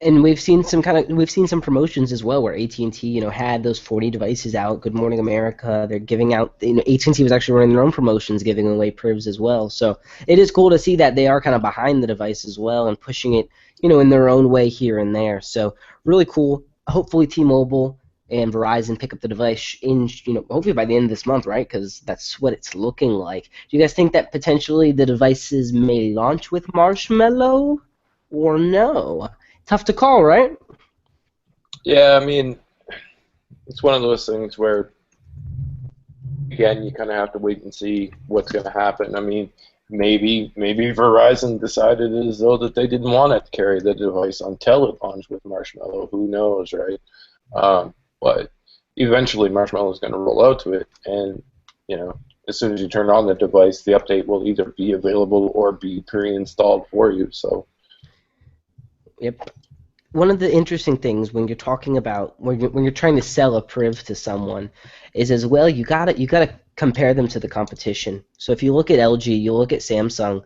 And we've seen some promotions as well where AT&T had those 40 devices out. Good Morning America. They're giving out. AT&T was actually running their own promotions, giving away privs as well. So it is cool to see that they are kind of behind the device as well and pushing it, in their own way here and there. So really cool. Hopefully T-Mobile and Verizon pick up the device in, hopefully by the end of this month, right? Because that's what it's looking like. Do you guys think that potentially the devices may launch with Marshmallow or no? Tough to call, right? Yeah, I mean, it's one of those things where, again, you kind of have to wait and see what's going to happen. I mean, maybe Verizon decided as though that they didn't want to carry the device until it launched with Marshmallow. Who knows, right? But eventually Marshmallow is going to roll out to it, and as soon as you turn on the device, the update will either be available or be pre-installed for you. So. Yep. One of the interesting things when you're talking about when you're trying to sell a priv to someone is as well you gotta compare them to the competition. So if you look at LG, you look at Samsung.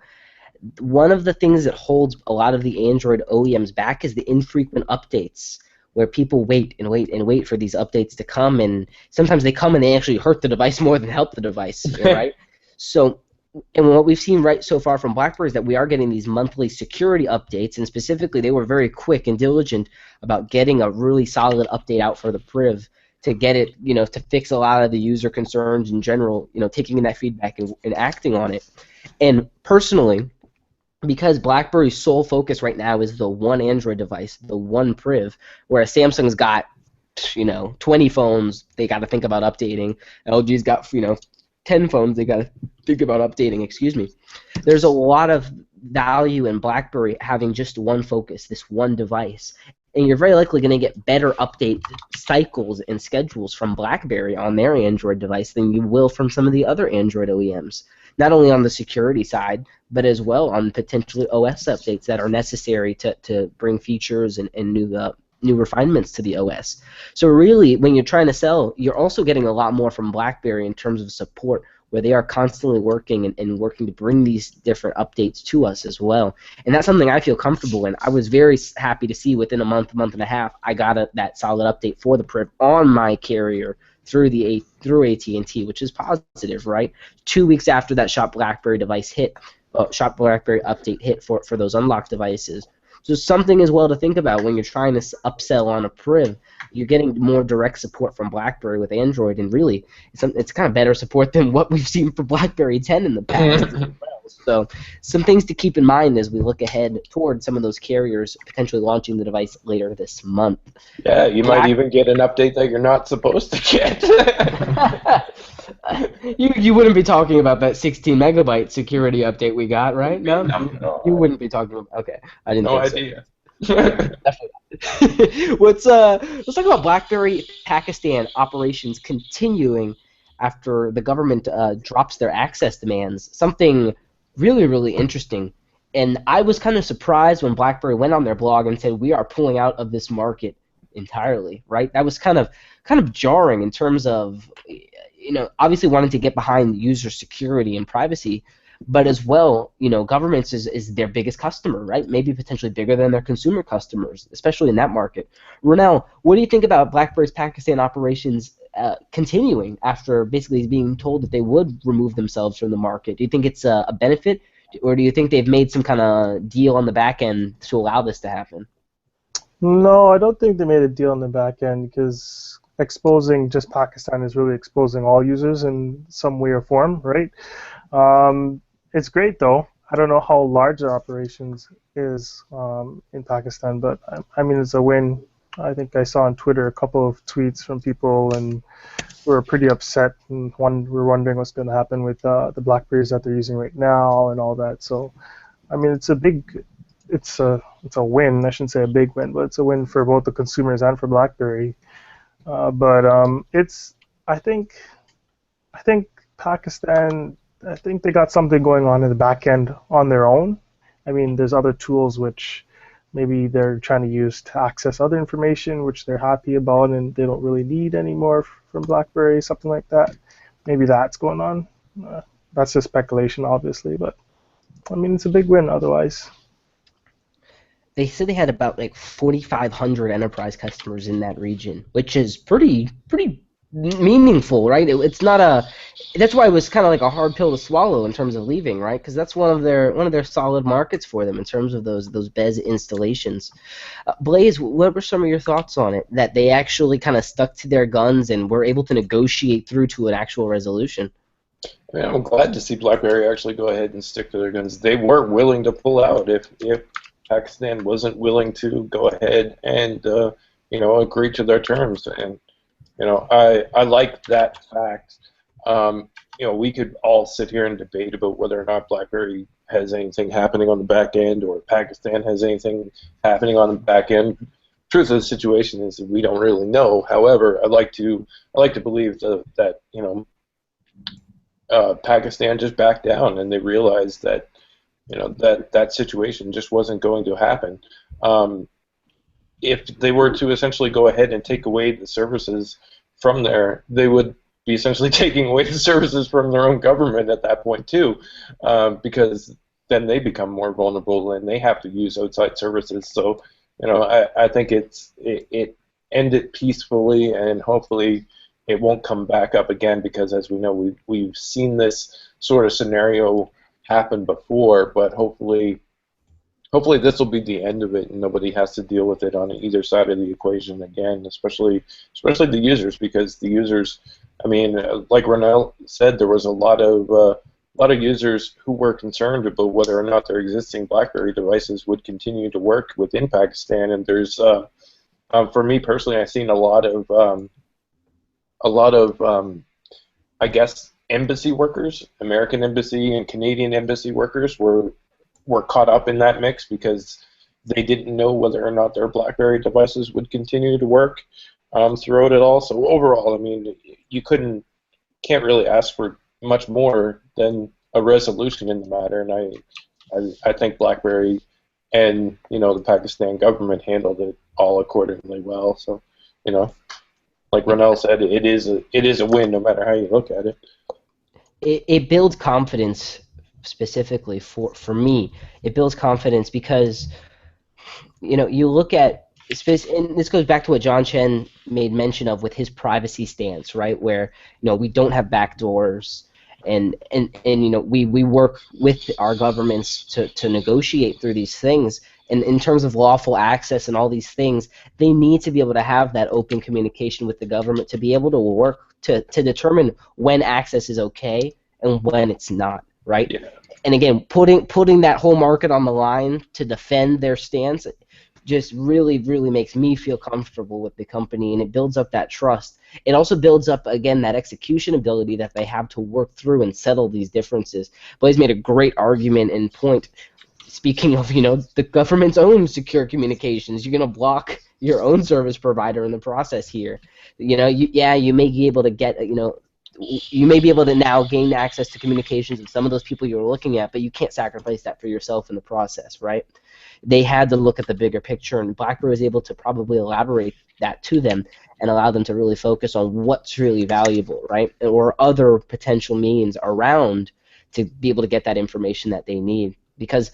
One of the things that holds a lot of the Android OEMs back is the infrequent updates, where people wait and wait and wait for these updates to come, and sometimes they come and they actually hurt the device more than help the device, right? So. And what we've seen right so far from BlackBerry is that we are getting these monthly security updates, and specifically they were very quick and diligent about getting a really solid update out for the priv to get it, to fix a lot of the user concerns in general, taking in that feedback and acting on it. And personally, because BlackBerry's sole focus right now is the one Android device, the one priv, whereas Samsung's got, 20 phones they got to think about updating. LG's got, 10 phones they got to think about updating, There's a lot of value in BlackBerry having just one focus, this one device. And you're very likely going to get better update cycles and schedules from BlackBerry on their Android device than you will from some of the other Android OEMs. Not only on the security side, but as well on potentially OS updates that are necessary to bring features and new refinements to the OS. So really, when you're trying to sell, you're also getting a lot more from BlackBerry in terms of support, where they are constantly working and working to bring these different updates to us as well. And that's something I feel comfortable in. I was very happy to see within a month and a half, I got that solid update for the priv on my carrier through AT&T, which is positive, right? 2 weeks after that Shop BlackBerry device hit, Shop BlackBerry update hit for those unlocked devices. So something as well to think about when you're trying to upsell on a priv. You're getting more direct support from BlackBerry with Android, and really, it's kind of better support than what we've seen for BlackBerry 10 in the past as well. So some things to keep in mind as we look ahead toward some of those carriers potentially launching the device later this month. Yeah, you might even get an update that you're not supposed to get. You wouldn't be talking about that 16 megabyte security update we got, right? No, No. you wouldn't be talking about. Okay, I didn't. No think idea. So. Let's talk about BlackBerry Pakistan operations continuing after the government drops their access demands. Something really interesting. And I was kind of surprised when BlackBerry went on their blog and said we are pulling out of this market entirely. Right? That was kind of jarring in terms of obviously wanting to get behind user security and privacy, but as well, governments is their biggest customer, right? Maybe potentially bigger than their consumer customers, especially in that market. Ronell, what do you think about BlackBerry's Pakistan operations continuing after basically being told that they would remove themselves from the market? Do you think it's a benefit, or do you think they've made some kind of deal on the back end to allow this to happen? No, I don't think they made a deal on the back end, because exposing just Pakistan is really exposing all users in some way or form, right? It's great though. I don't know how large their operations is in Pakistan, but I mean it's a win. I think I saw on Twitter a couple of tweets from people and were pretty upset and were wondering what's going to happen with the BlackBerries that they're using right now and all that. So, I mean it's a win. I shouldn't say a big win, but it's a win for both the consumers and for BlackBerry. I think Pakistan. I think they got something going on in the back end on their own. I mean, there's other tools which maybe they're trying to use to access other information which they're happy about and they don't really need anymore from BlackBerry, something like that. Maybe that's going on. That's just speculation, obviously, but I mean, it's a big win otherwise. They said they had about like 4,500 enterprise customers in that region, which is pretty meaningful, right? It's not a. That's why it was kind of like a hard pill to swallow in terms of leaving, right? Because that's one of their solid markets for them in terms of those Bez installations. Blaze, what were some of your thoughts on it? That they actually kind of stuck to their guns and were able to negotiate through to an actual resolution. Yeah, I'm glad to see BlackBerry actually go ahead and stick to their guns. They were willing to pull out if Pakistan wasn't willing to go ahead and agree to their terms. And I like that fact. We could all sit here and debate about whether or not BlackBerry has anything happening on the back end or Pakistan has anything happening on the back end. Truth of the situation is that we don't really know. However, I like to believe that Pakistan just backed down and they realized that that situation just wasn't going to happen. If they were to essentially go ahead and take away the services from there, they would be essentially taking away the services from their own government at that point too, because then they become more vulnerable and they have to use outside services. So, I think it ended peacefully, and hopefully it won't come back up again, because as we know, we've seen this sort of scenario happen before, but hopefully this will be the end of it, and nobody has to deal with it on either side of the equation again, especially the users, because the users, I mean, like Ronell said, there was a lot of users who were concerned about whether or not their existing BlackBerry devices would continue to work within Pakistan, and there's, for me personally, I've seen a lot of I guess embassy workers, American embassy and Canadian embassy workers were caught up in that mix because they didn't know whether or not their BlackBerry devices would continue to work throughout it all. So overall, I mean, you can't really ask for much more than a resolution in the matter, and I think BlackBerry and the Pakistan government handled it all accordingly well. So like Ronell said, it is a win no matter how you look at it. It builds confidence. Specifically for me, it builds confidence because you look at space, and this goes back to what John Chen made mention of with his privacy stance, right? Where we don't have backdoors, and we work with our governments to negotiate through these things. And in terms of lawful access and all these things, they need to be able to have that open communication with the government to be able to work to determine when access is okay and when it's not. Right? Yeah. and again, putting that whole market on the line to defend their stance just really, really makes me feel comfortable with the company, and it builds up that trust. It also builds up, again, that execution ability that they have to work through and settle these differences. Blaze made a great argument and point. Speaking of, the government's own secure communications, you're going to block your own service provider in the process here. You may be able to get, you may be able to now gain access to communications of some of those people you're looking at, but you can't sacrifice that for yourself in the process, right? They had to look at the bigger picture, and BlackBerry was able to probably elaborate that to them and allow them to really focus on what's really valuable, right? Or other potential means around to be able to get that information that they need. Because,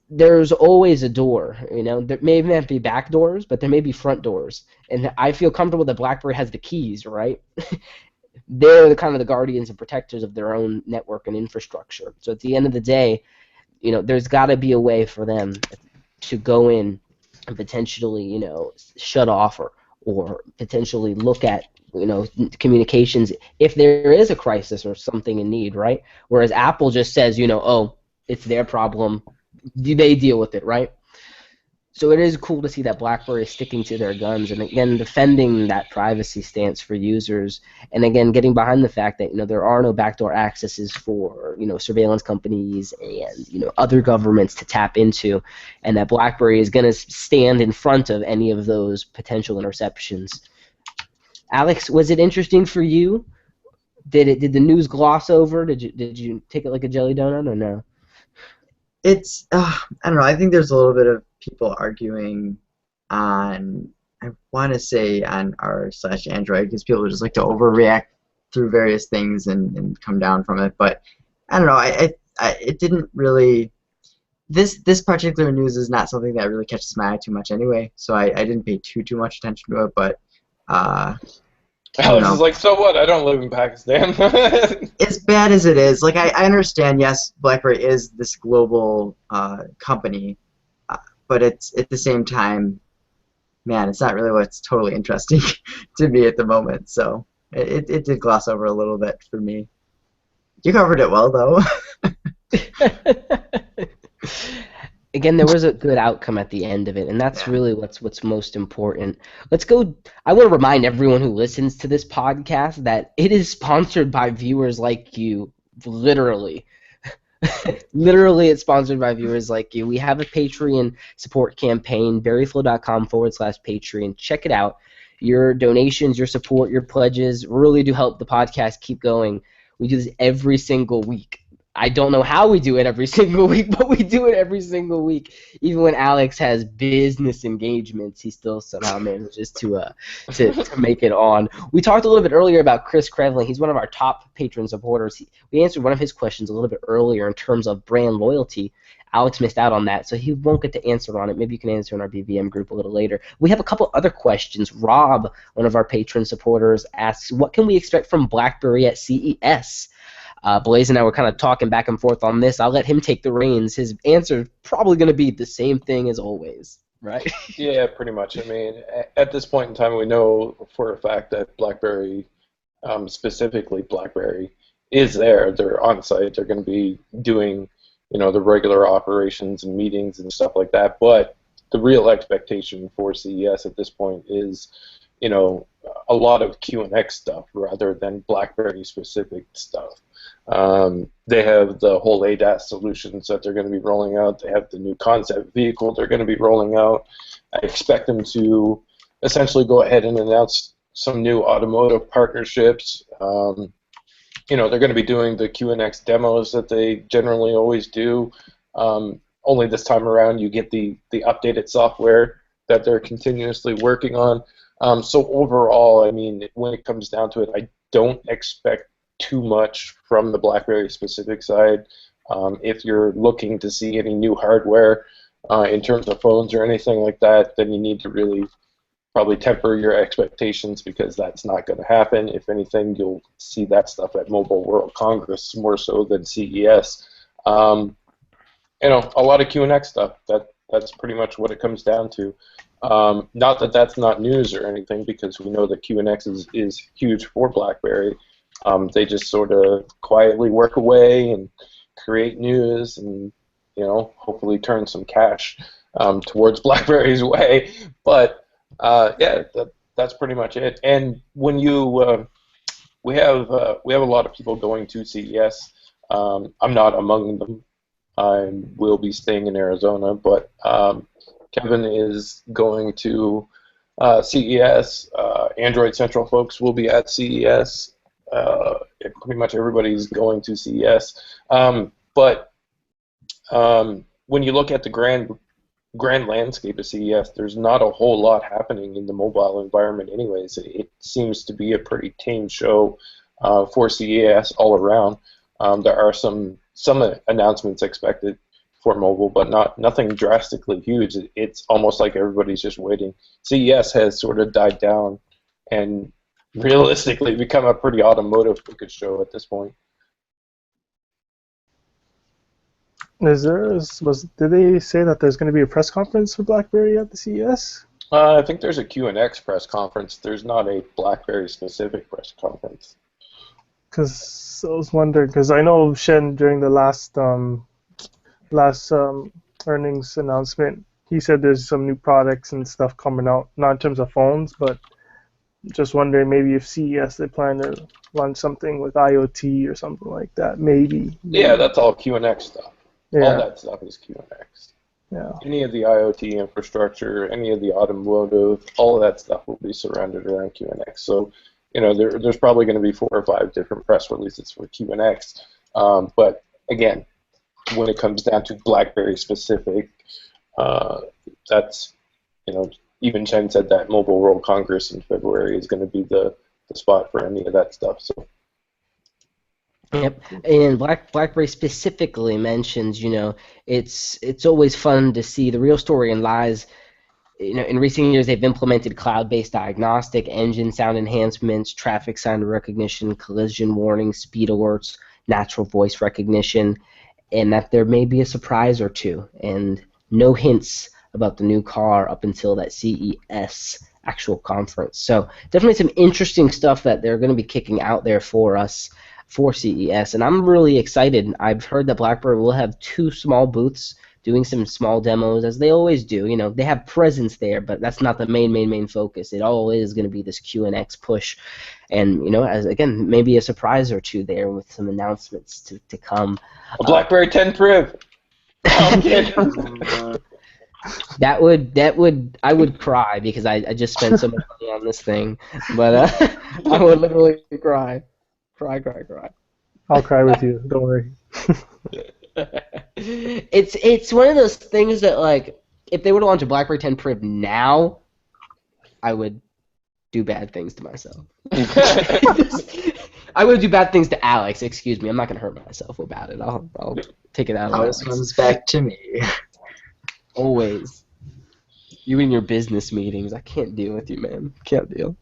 there's always a door, There may not be back doors, but there may be front doors. And I feel comfortable that BlackBerry has the keys, right? They're the kind of the guardians and protectors of their own network and infrastructure. So at the end of the day, there's got to be a way for them to go in and potentially, shut off or potentially look at, communications if there is a crisis or something in need, right? Whereas Apple just says, oh, it's their problem, they deal with it, right? So it is cool to see that BlackBerry is sticking to their guns and, again, defending that privacy stance for users, and, again, getting behind the fact that, there are no backdoor accesses for, surveillance companies and, other governments to tap into, and that BlackBerry is going to stand in front of any of those potential interceptions. Alex, was it interesting for you? Did the news gloss over? Did you take it like a jelly donut or no? It's I don't know. I think there's a little bit of people arguing on, I want to say, on r/Android, because people just like to overreact through various things and come down from it. But I don't know. It didn't really. This particular news is not something that really catches my eye too much anyway. So I didn't pay too much attention to it. But Alex is like, so what? I don't live in Pakistan. As bad as it is, like I understand, yes, BlackBerry is this global company, but it's at the same time, man, it's not really what's totally interesting to me at the moment. So it did gloss over a little bit for me. You covered it well, though. Again, there was a good outcome at the end of it, and that's really what's most important. Let's go. I want to remind everyone who listens to this podcast that it is sponsored by viewers like you, literally. Literally, it's sponsored by viewers like you. We have a Patreon support campaign, berryflow.com/Patreon. Check it out. Your donations, your support, your pledges really do help the podcast keep going. We do this every single week. I don't know how we do it every single week, but we do it every single week. Even when Alex has business engagements, he still somehow manages to make it on. We talked a little bit earlier about Chris Krevling. He's one of our top patron supporters. We answered one of his questions a little bit earlier in terms of brand loyalty. Alex missed out on that, so he won't get to answer on it. Maybe you can answer in our BVM group a little later. We have a couple other questions. Rob, one of our patron supporters, asks, what can we expect from BlackBerry at CES? Blaze and I were kind of talking back and forth on this. I'll let him take the reins. His answer is probably going to be the same thing as always, right? Yeah, pretty much. I mean, at this point in time, we know for a fact that BlackBerry, specifically BlackBerry, is there. They're on site. They're going to be doing, the regular operations and meetings and stuff like that. But the real expectation for CES at this point is, a lot of QNX stuff rather than BlackBerry-specific stuff. They have the whole ADAS solutions that they're going to be rolling out. They have the new concept vehicle they're going to be rolling out. I expect them to essentially go ahead and announce some new automotive partnerships. They're going to be doing the QNX demos that they generally always do. Only this time around you get the updated software that they're continuously working on. So overall, I mean, when it comes down to it, I don't expect too much from the BlackBerry specific side. If you're looking to see any new hardware in terms of phones or anything like that, then you need to really probably temper your expectations, because that's not going to happen. If anything, you'll see that stuff at Mobile World Congress more so than CES. A lot of QNX stuff. That's pretty much what it comes down to. Not that that's not news or anything, because we know that QNX is huge for BlackBerry. They just sort of quietly work away and create news and hopefully turn some cash towards BlackBerry's way. But yeah, that's pretty much it. And when we have a lot of people going to CES. I'm not among them. I will be staying in Arizona, but Kevin is going to CES. Android Central folks will be at CES. Pretty much everybody's going to CES. But when you look at the grand landscape of CES, there's not a whole lot happening in the mobile environment anyways. It seems to be a pretty tame show for CES all around. There are some announcements expected for mobile, but nothing drastically huge. It's almost like everybody's just waiting. CES has sort of died down and realistically become a pretty automotive-focused show at this point. Did they say that there's going to be a press conference for BlackBerry at the CES? I think there's a QNX press conference. There's not a BlackBerry-specific press conference. Because I was wondering, because I know Shen during the last earnings announcement, he said there's some new products and stuff coming out, not in terms of phones, but just wondering maybe if CES they plan to launch something with IoT or something like that, maybe. Yeah, that's all QNX stuff. Yeah. All that stuff is QNX. Yeah. Any of the IoT infrastructure, any of the automotive, all of that stuff will be surrounded around QNX. So, there's probably going to be 4 or 5 different press releases for QNX. But again, when it comes down to BlackBerry specific, that's, even Chen said that Mobile World Congress in February is going to be the spot for any of that stuff. So. Yep, and BlackBerry specifically mentions, it's always fun to see the real story and lies. In recent years, they've implemented cloud-based diagnostic, engine sound enhancements, traffic sign recognition, collision warning, speed alerts, natural voice recognition, and that there may be a surprise or two, and no hints about the new car up until that CES actual conference. So definitely some interesting stuff that they're going to be kicking out there for us for CES, and I'm really excited. I've heard that BlackBerry will have 2 small booths doing some small demos, as they always do. They have presence there, but that's not the main focus. It all is going to be this QNX push, and as again, maybe a surprise or two there with some announcements to come. A BlackBerry 10 Priv. I would cry because I just spent so much money on this thing, but I would literally cry. Cry. I'll cry with you. Don't worry. It's one of those things that, like, if they were to launch a BlackBerry 10 Priv now, I would do bad things to myself. I would do bad things to Alex. Excuse me. I'm not gonna hurt myself about it. I'll take it out on This Alex. comes back to me. Always. You and your business meetings. I can't deal with you, man. Can't deal.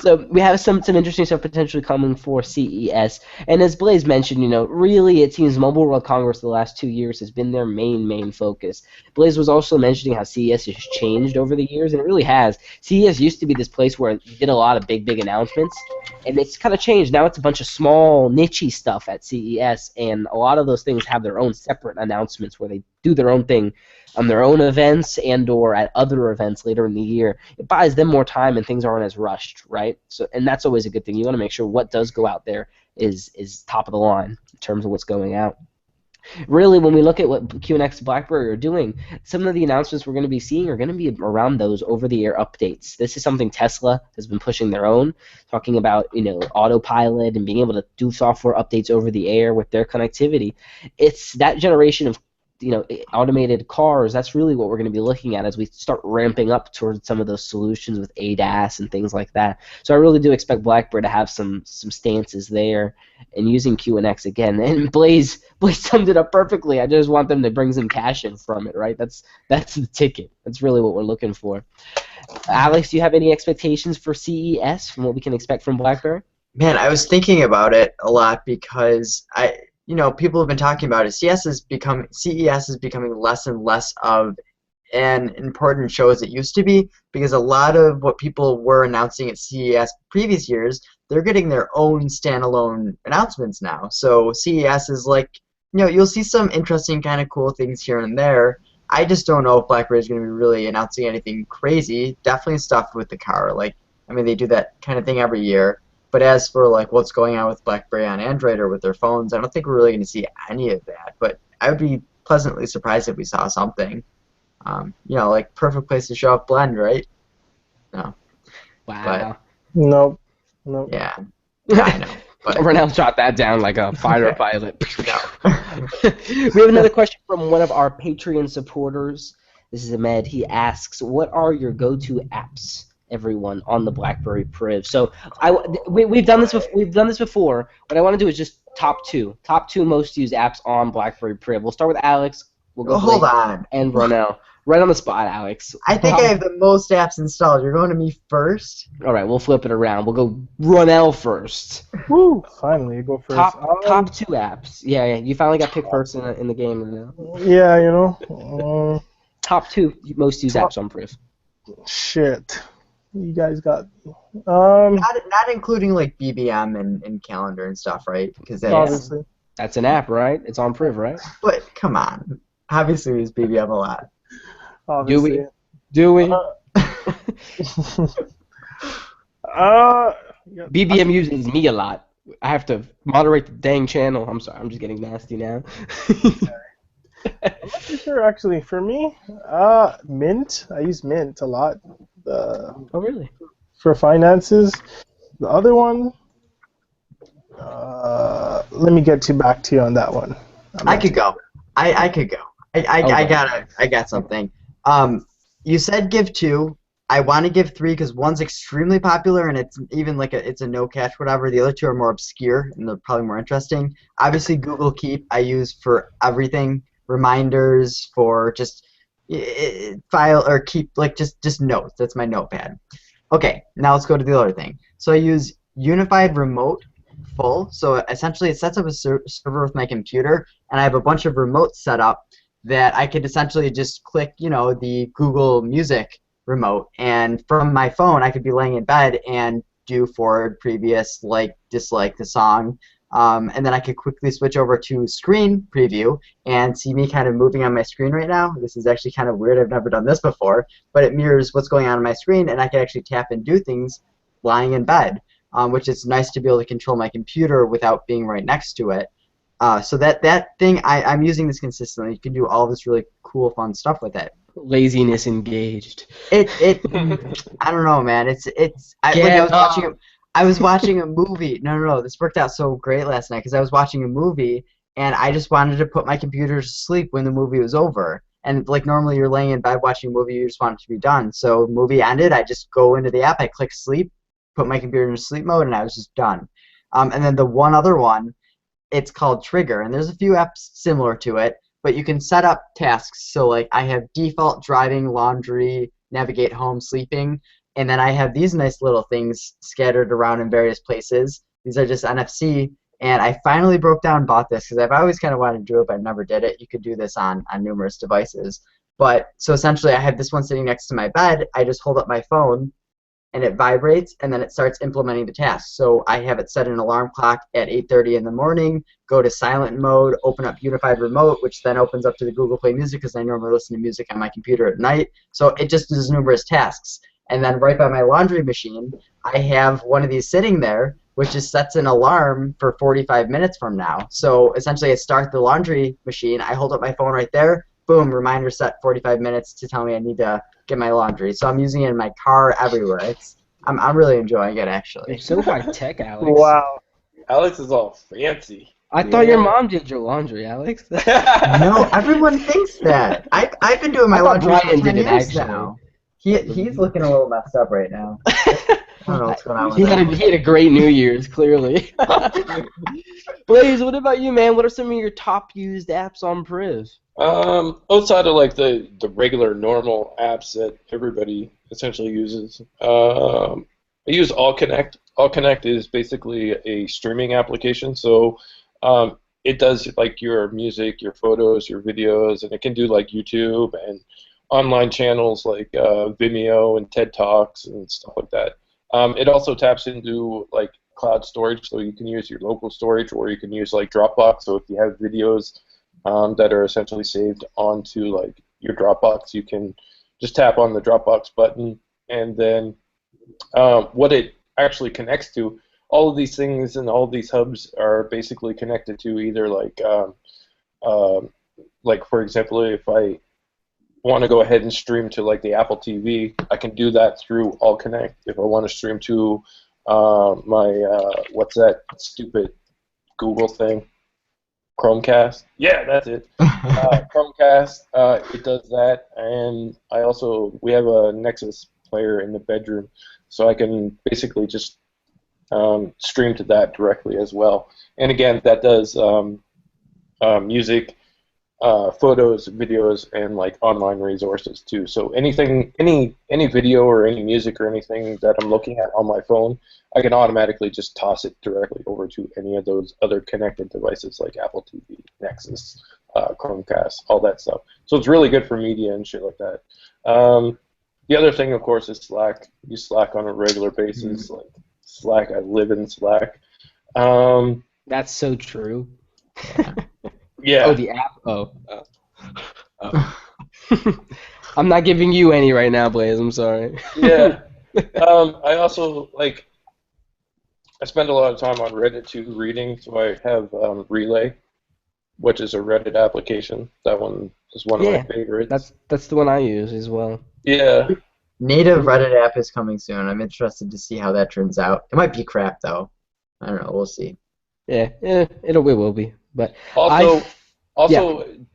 So we have some interesting stuff potentially coming for CES, and as Blaze mentioned, really it seems Mobile World Congress the last 2 years has been their main focus. Blaze was also mentioning how CES has changed over the years, and it really has. CES used to be this place where you did a lot of big announcements, and it's kind of changed. Now it's a bunch of small, niche-y stuff at CES, and a lot of those things have their own separate announcements where they do their own thing on their own events and or at other events later in the year. It buys them more time and things aren't as rushed, right? So, and that's always a good thing. You want to make sure what does go out there is top of the line in terms of what's going out. Really, when we look at what QNX and BlackBerry are doing, some of the announcements we're going to be seeing are going to be around those over-the-air updates. This is something Tesla has been pushing their own, talking about autopilot and being able to do software updates over the air with their connectivity. It's that generation of automated cars. That's really what we're going to be looking at as we start ramping up towards some of those solutions with ADAS and things like that. So I really do expect BlackBerry to have some stances there and using QNX again. And Blaze summed it up perfectly. I just want them to bring some cash in from it, right? That's the ticket. That's really what we're looking for. Alex, do you have any expectations for CES from what we can expect from BlackBerry? Man, I was thinking about it a lot because people have been talking about it. CES is becoming less and less of an important show as it used to be, because a lot of what people were announcing at CES previous years, they're getting their own standalone announcements now. So CES is like, you'll see some interesting kind of cool things here and there. I just don't know if BlackBerry is going to be really announcing anything crazy. Definitely stuff with the car. Like, I mean, they do that kind of thing every year. But as for like what's going on with BlackBerry on Android or with their phones, I don't think we're really going to see any of that. But I would be pleasantly surprised if we saw something. Like perfect place to show off Blend, right? No. Wow. Nope. Yeah, I know. But Renell shot that down like a fighter pilot. no. We have another question from one of our Patreon supporters. This is Ahmed. He asks, "What are your go-to apps, everyone, on the BlackBerry Priv?" So we've done this. We've done this before. What I want to do is just top two most used apps on BlackBerry Priv. We'll start with Alex. We'll go Hold Blake on. and Renell. Right on the spot, Alex. I think I have the most apps installed. You're going to me first? All right, we'll flip it around. We'll go Ronell first. Woo! Finally, you go first. Top two apps. Yeah, you finally got picked first in the game now. Yeah, Top two most used apps on Priv. Shit. You guys got. Not including like BBM and calendar and stuff, right? Because Obviously. That's an app, right? It's on Priv, right? But come on. Obviously, we use BBM a lot. Obviously. Do we? Yeah. BBM uses me a lot. I have to moderate the dang channel. I'm sorry. I'm just getting nasty now. I'm not too sure, actually. For me, Mint. I use Mint a lot. Oh, really? For finances. The other one, let me get back to you on that one. I could go. I could go. I got something. You said give two. I want to give three because one's extremely popular and it's even like it's a no catch whatever. The other two are more obscure and they're probably more interesting. Obviously, Google Keep I use for everything, reminders for just file or keep like just notes. That's my notepad. Okay, now let's go to the other thing. So I use Unified Remote Full. So essentially, it sets up a server with my computer, and I have a bunch of remotes set up that I could essentially just click, the Google Music remote, and from my phone I could be laying in bed and do forward, previous, like, dislike the song, and then I could quickly switch over to screen preview and see me kind of moving on my screen right now. This is actually kind of weird. I've never done this before, but it mirrors what's going on my screen, and I can actually tap and do things lying in bed, which is nice to be able to control my computer without being right next to it. So that thing, I'm using this consistently. You can do all this really cool, fun stuff with it. Laziness engaged. I don't know, man. I was watching a movie. No. This worked out so great last night because I was watching a movie and I just wanted to put my computer to sleep when the movie was over. And like normally you're laying in bed watching a movie, you just want it to be done. So movie ended, I just go into the app, I click sleep, put my computer in sleep mode, and I was just done. And then the one other one, it's called Trigger, and there's a few apps similar to it, but you can set up tasks. So like I have default driving, laundry, navigate home, sleeping, and then I have these nice little things scattered around in various places. These are just NFC, and I finally broke down and bought this because I've always kind of wanted to do it, but I've never did it. You could do this on numerous devices. But so essentially I have this one sitting next to my bed. I just hold up my phone, and it vibrates, and then it starts implementing the task. So I have it set an alarm clock at 8:30 in the morning, go to silent mode, open up Unified Remote, which then opens up to the Google Play Music because I normally listen to music on my computer at night. So it just does numerous tasks. And then right by my laundry machine, I have one of these sitting there, which just sets an alarm for 45 minutes from now. So essentially I start the laundry machine, I hold up my phone right there, boom, reminder set 45 minutes to tell me I need to get my laundry. So I'm using it in my car, everywhere. I'm really enjoying it, actually. You're so high tech, Alex. Wow. Alex is all fancy. I thought your mom did your laundry, Alex. No, everyone thinks that. I've been doing my I thought laundry for Brian 10 did it, years actually. now. He's looking a little messed up right now. I don't know what's going on with he him. had a great New Year's, clearly. Blaze, what about you, man? What are some of your top used apps on Priv? Outside of like the regular normal apps that everybody essentially uses, I use AllConnect. AllConnect is basically a streaming application, so it does like your music, your photos, your videos, and it can do like YouTube and online channels like Vimeo and TED Talks and stuff like that. It also taps into like cloud storage, so you can use your local storage, or you can use like Dropbox. So if you have videos that are essentially saved onto like your Dropbox, you can just tap on the Dropbox button, and then what it actually connects to, all of these things and all of these hubs are basically connected to either like for example, if I want to go ahead and stream to like the Apple TV, I can do that through All Connect. If I want to stream to my what's that stupid Google thing? Chromecast. Yeah, that's it. Chromecast. It does that, and we have a Nexus player in the bedroom, so I can basically just stream to that directly as well. And again, that does music, photos, videos, and like online resources too. So anything, any video or any music or anything that I'm looking at on my phone, I can automatically just toss it directly over to any of those other connected devices like Apple TV, Nexus, Chromecast, all that stuff. So it's really good for media and shit like that. The other thing, of course, is Slack. I use Slack on a regular basis. Like Slack, I live in Slack. That's so true. Yeah. Oh, the app. Oh. I'm not giving you any right now, Blaze. I'm sorry. Yeah. I also I spend a lot of time on Reddit too, reading. So I have Relay, which is a Reddit application. That one is one of my favorites. That's the one I use as well. Yeah. Native Reddit app is coming soon. I'm interested to see how that turns out. It might be crap though. I don't know. We'll see. Yeah, it will be. But also,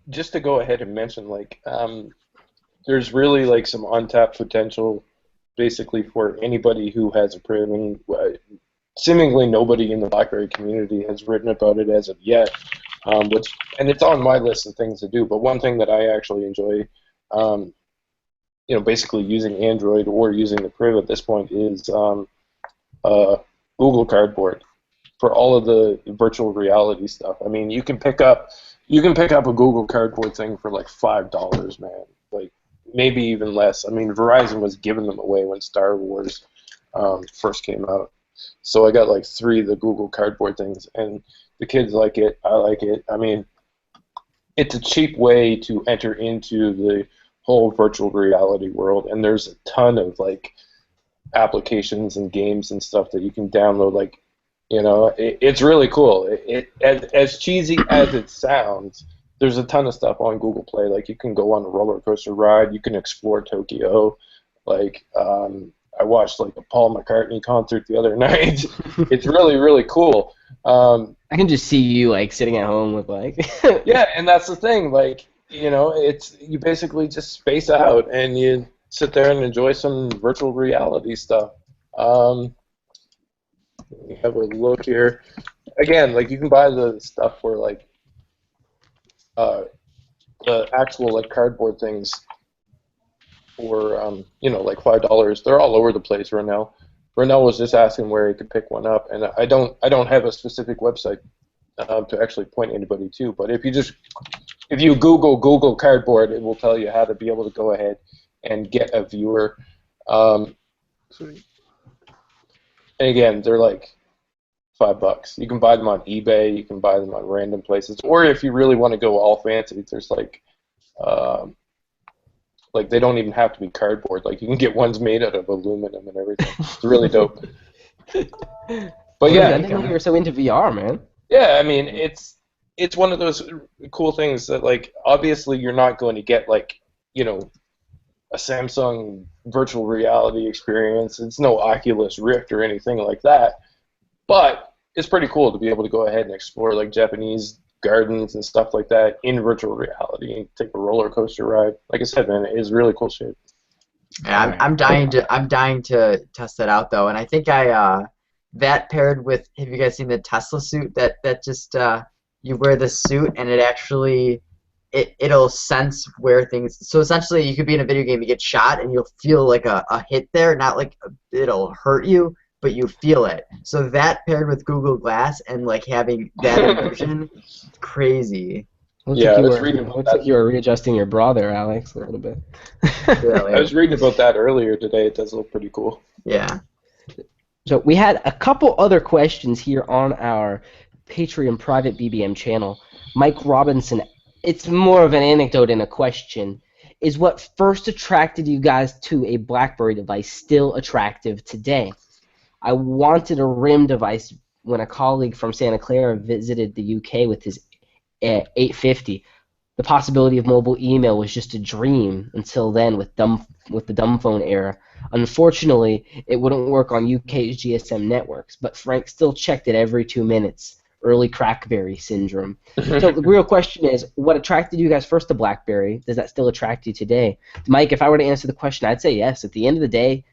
just to go ahead and mention, there's really some untapped potential, basically for anybody who has a Priv. And seemingly nobody in the BlackBerry community has written about it as of yet. And it's on my list of things to do. But one thing that I actually enjoy, basically using Android or using the Priv at this point is Google Cardboard for all of the virtual reality stuff. I mean, you can pick up a Google Cardboard thing for like $5, man. Like maybe even less. I mean, Verizon was giving them away when Star Wars first came out. So I got like 3 of the Google Cardboard things, and the kids like it. I like it. I mean, it's a cheap way to enter into the whole virtual reality world, and there's a ton of applications and games and stuff that you can download. It's really cool. As cheesy as it sounds, there's a ton of stuff on Google Play. Like you can go on a roller coaster ride, you can explore Tokyo. I watched a Paul McCartney concert the other night. It's really, really cool. I can just see you sitting at home with Yeah, and that's the thing. It's you basically just space out and you sit there and enjoy some virtual reality stuff. Let me have a look here. Again, you can buy the stuff for the actual cardboard things for $5. They're all over the place right now. Renell was just asking where he could pick one up, and I don't have a specific website to actually point anybody to. But if you Google Cardboard, it will tell you how to be able to go ahead and get a viewer. And again, they're $5. You can buy them on eBay. You can buy them on random places, or if you really want to go all fancy, there's they don't even have to be cardboard. You can get ones made out of aluminum and everything. It's really dope. But yeah, I didn't know you were so into VR, man. Yeah, I mean it's one of those cool things that obviously you're not going to get a Samsung virtual reality experience. It's no Oculus Rift or anything like that. But it's pretty cool to be able to go ahead and explore Japanese gardens and stuff like that in virtual reality and take a roller coaster ride. Like I said, man, it is really cool shit. Yeah, I'm dying to test that out though, and I think that paired with, have you guys seen the Tesla suit that just you wear the suit and it actually it'll sense where things. So essentially, you could be in a video game, you get shot, and you'll feel a hit there, not it'll hurt you, but you feel it. So that paired with Google Glass and having that immersion, crazy. Looks like you were readjusting your bra there, Alex, a little bit. Really. I was reading about that earlier today. It does look pretty cool. Yeah. So we had a couple other questions here on our Patreon private BBM channel. Mike Robinson, it's more of an anecdote and a question. Is what first attracted you guys to a BlackBerry device still attractive today? I wanted a RIM device when a colleague from Santa Clara visited the UK with his 850. The possibility of mobile email was just a dream until then with the dumb phone era. Unfortunately, it wouldn't work on UK's GSM networks, but Frank still checked it every 2 minutes. Early Crackberry syndrome. So the real question is, what attracted you guys first to BlackBerry? Does that still attract you today? Mike, if I were to answer the question, I'd say yes. At the end of the day,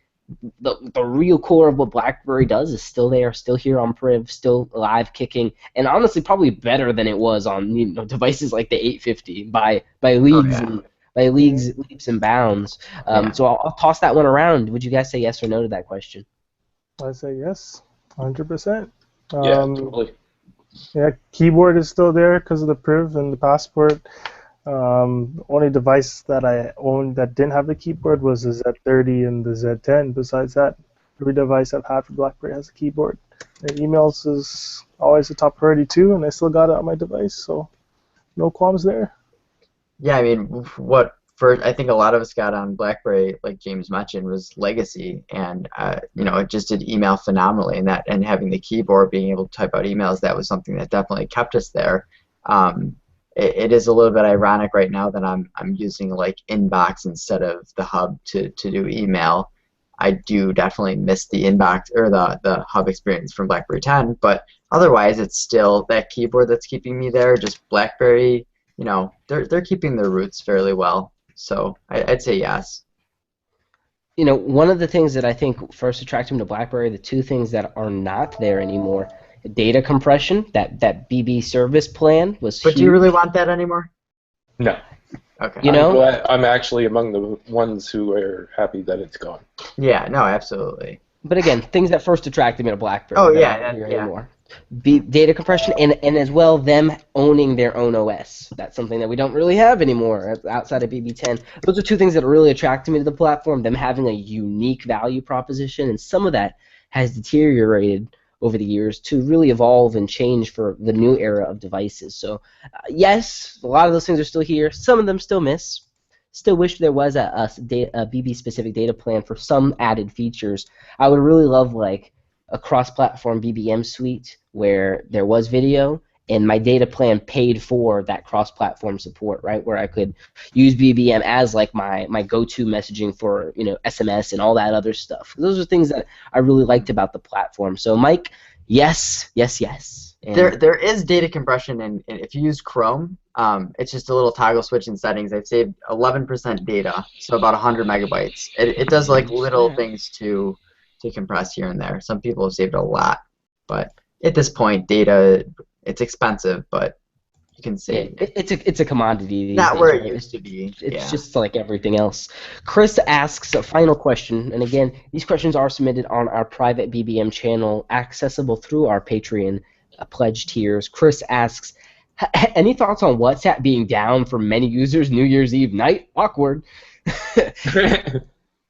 the real core of what BlackBerry does is still there, still here on Priv, still alive, kicking, and honestly probably better than it was on devices like the 850 by leagues and leaps and bounds. So I'll toss that one around. Would you guys say yes or no to that question? I say yes, 100%. Yeah, totally. Yeah, keyboard is still there because of the Priv and the Passport. The only device that I owned that didn't have the keyboard was the Z30 and the Z10. Besides that, every device I've had for BlackBerry has a keyboard. And emails is always a top priority too, and I still got it on my device, so no qualms there. Yeah, I mean, what first I think a lot of us got on BlackBerry, like James mentioned, was Legacy, and it just did email phenomenally, and having the keyboard, being able to type out emails, that was something that definitely kept us there. It is a little bit ironic right now that I'm using like Inbox instead of the Hub to do email. I do definitely miss the Inbox or the Hub experience from BlackBerry 10, but otherwise it's still that keyboard that's keeping me there. Just BlackBerry, they're keeping their roots fairly well. So I'd say yes. One of the things that I think first attracted me to BlackBerry, the two things that are not there anymore, data compression, that BB service plan was But huge. do you really want that anymore? No. Okay. I'm actually among the ones who are happy that it's gone. Yeah, no, absolutely. But again, things that first attracted me to BlackBerry. Oh, that yeah, aren't here yeah. anymore. Data compression and as well them owning their own OS. That's something that we don't really have anymore outside of BB10. Those are two things that really attracted me to the platform, them having a unique value proposition, and some of that has deteriorated over the years to really evolve and change for the new era of devices. So yes, a lot of those things are still here. Some of them still miss. Still wish there was a BB-specific data plan for some added features. I would really love like a cross-platform BBM suite where there was video and my data plan paid for that cross-platform support, right? Where I could use BBM as like my go-to messaging for SMS and all that other stuff. Those are things that I really liked about the platform. So Mike, yes. And there is data compression, and if you use Chrome, it's just a little toggle switch in settings. I've saved 11% data, so about 100 megabytes. It does like little things to compress here and there. Some people have saved a lot, but at this point, data, it's expensive, but you can save. It's a commodity. These Not days, where it right? used to be. It's just like everything else. Chris asks a final question, and again, these questions are submitted on our private BBM channel, accessible through our Patreon pledge tiers. Chris asks, any thoughts on WhatsApp being down for many users New Year's Eve night? Awkward.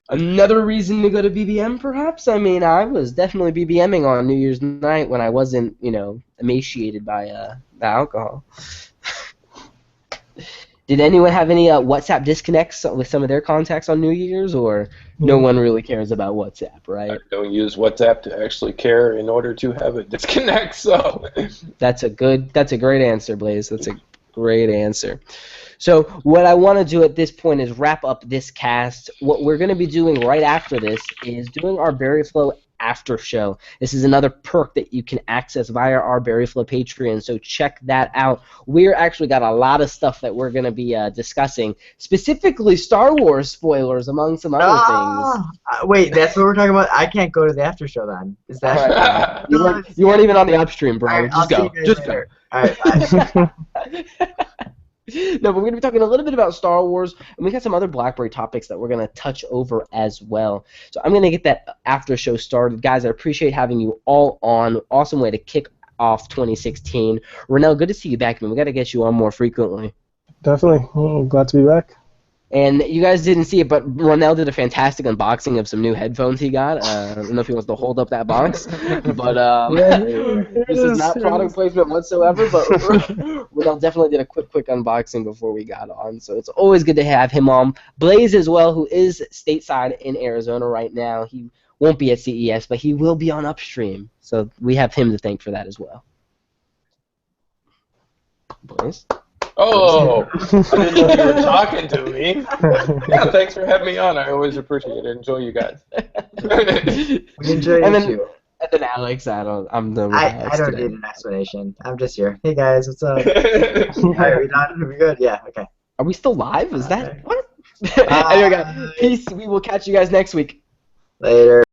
Another reason to go to BBM, perhaps? I mean, I was definitely BBMing on New Year's night when I wasn't, emaciated by the alcohol. Did anyone have any WhatsApp disconnects with some of their contacts on New Year's, or no one really cares about WhatsApp, right? I don't use WhatsApp to actually care in order to have it disconnect, so... That's a great answer, Blaze. That's a great answer. So what I want to do at this point is wrap up this cast. What we're going to be doing right after this is doing our BerryFlow after show. This is another perk that you can access via our BerryFlow Patreon, so check that out. We're actually got a lot of stuff that we're going to be discussing, specifically Star Wars spoilers, among some other things. Wait, that's what we're talking about? I can't go to the after show then. Is that... You weren't even on the upstream, bro. All right, Just go. Just go. All right, bye. No, but we're going to be talking a little bit about Star Wars, and we got some other BlackBerry topics that we're going to touch over as well. So I'm going to get that after show started. Guys, I appreciate having you all on. Awesome way to kick off 2016. Renell, good to see you back, man. We got to get you on more frequently. Definitely. Glad to be back. And you guys didn't see it, but Ronell did a fantastic unboxing of some new headphones he got. I don't know if he wants to hold up that box, but this is not product placement whatsoever. But Ronell definitely did a quick unboxing before we got on, so it's always good to have him on. Blaze as well, who is stateside in Arizona right now. He won't be at CES, but he will be on Upstream, so we have him to thank for that as well. Blaze? Oh, I didn't know you were talking to me. Yeah, thanks for having me on. I always appreciate it. Enjoy you guys. We enjoy And you then- too. And then Alex, I'm done with I Alex don't today. need an explanation. I'm just here. Hey guys, what's up? Are we done? Are we good? Yeah, okay. Are we still live? Is that Okay. what? Anyway, guys, peace. We will catch you guys next week. Later.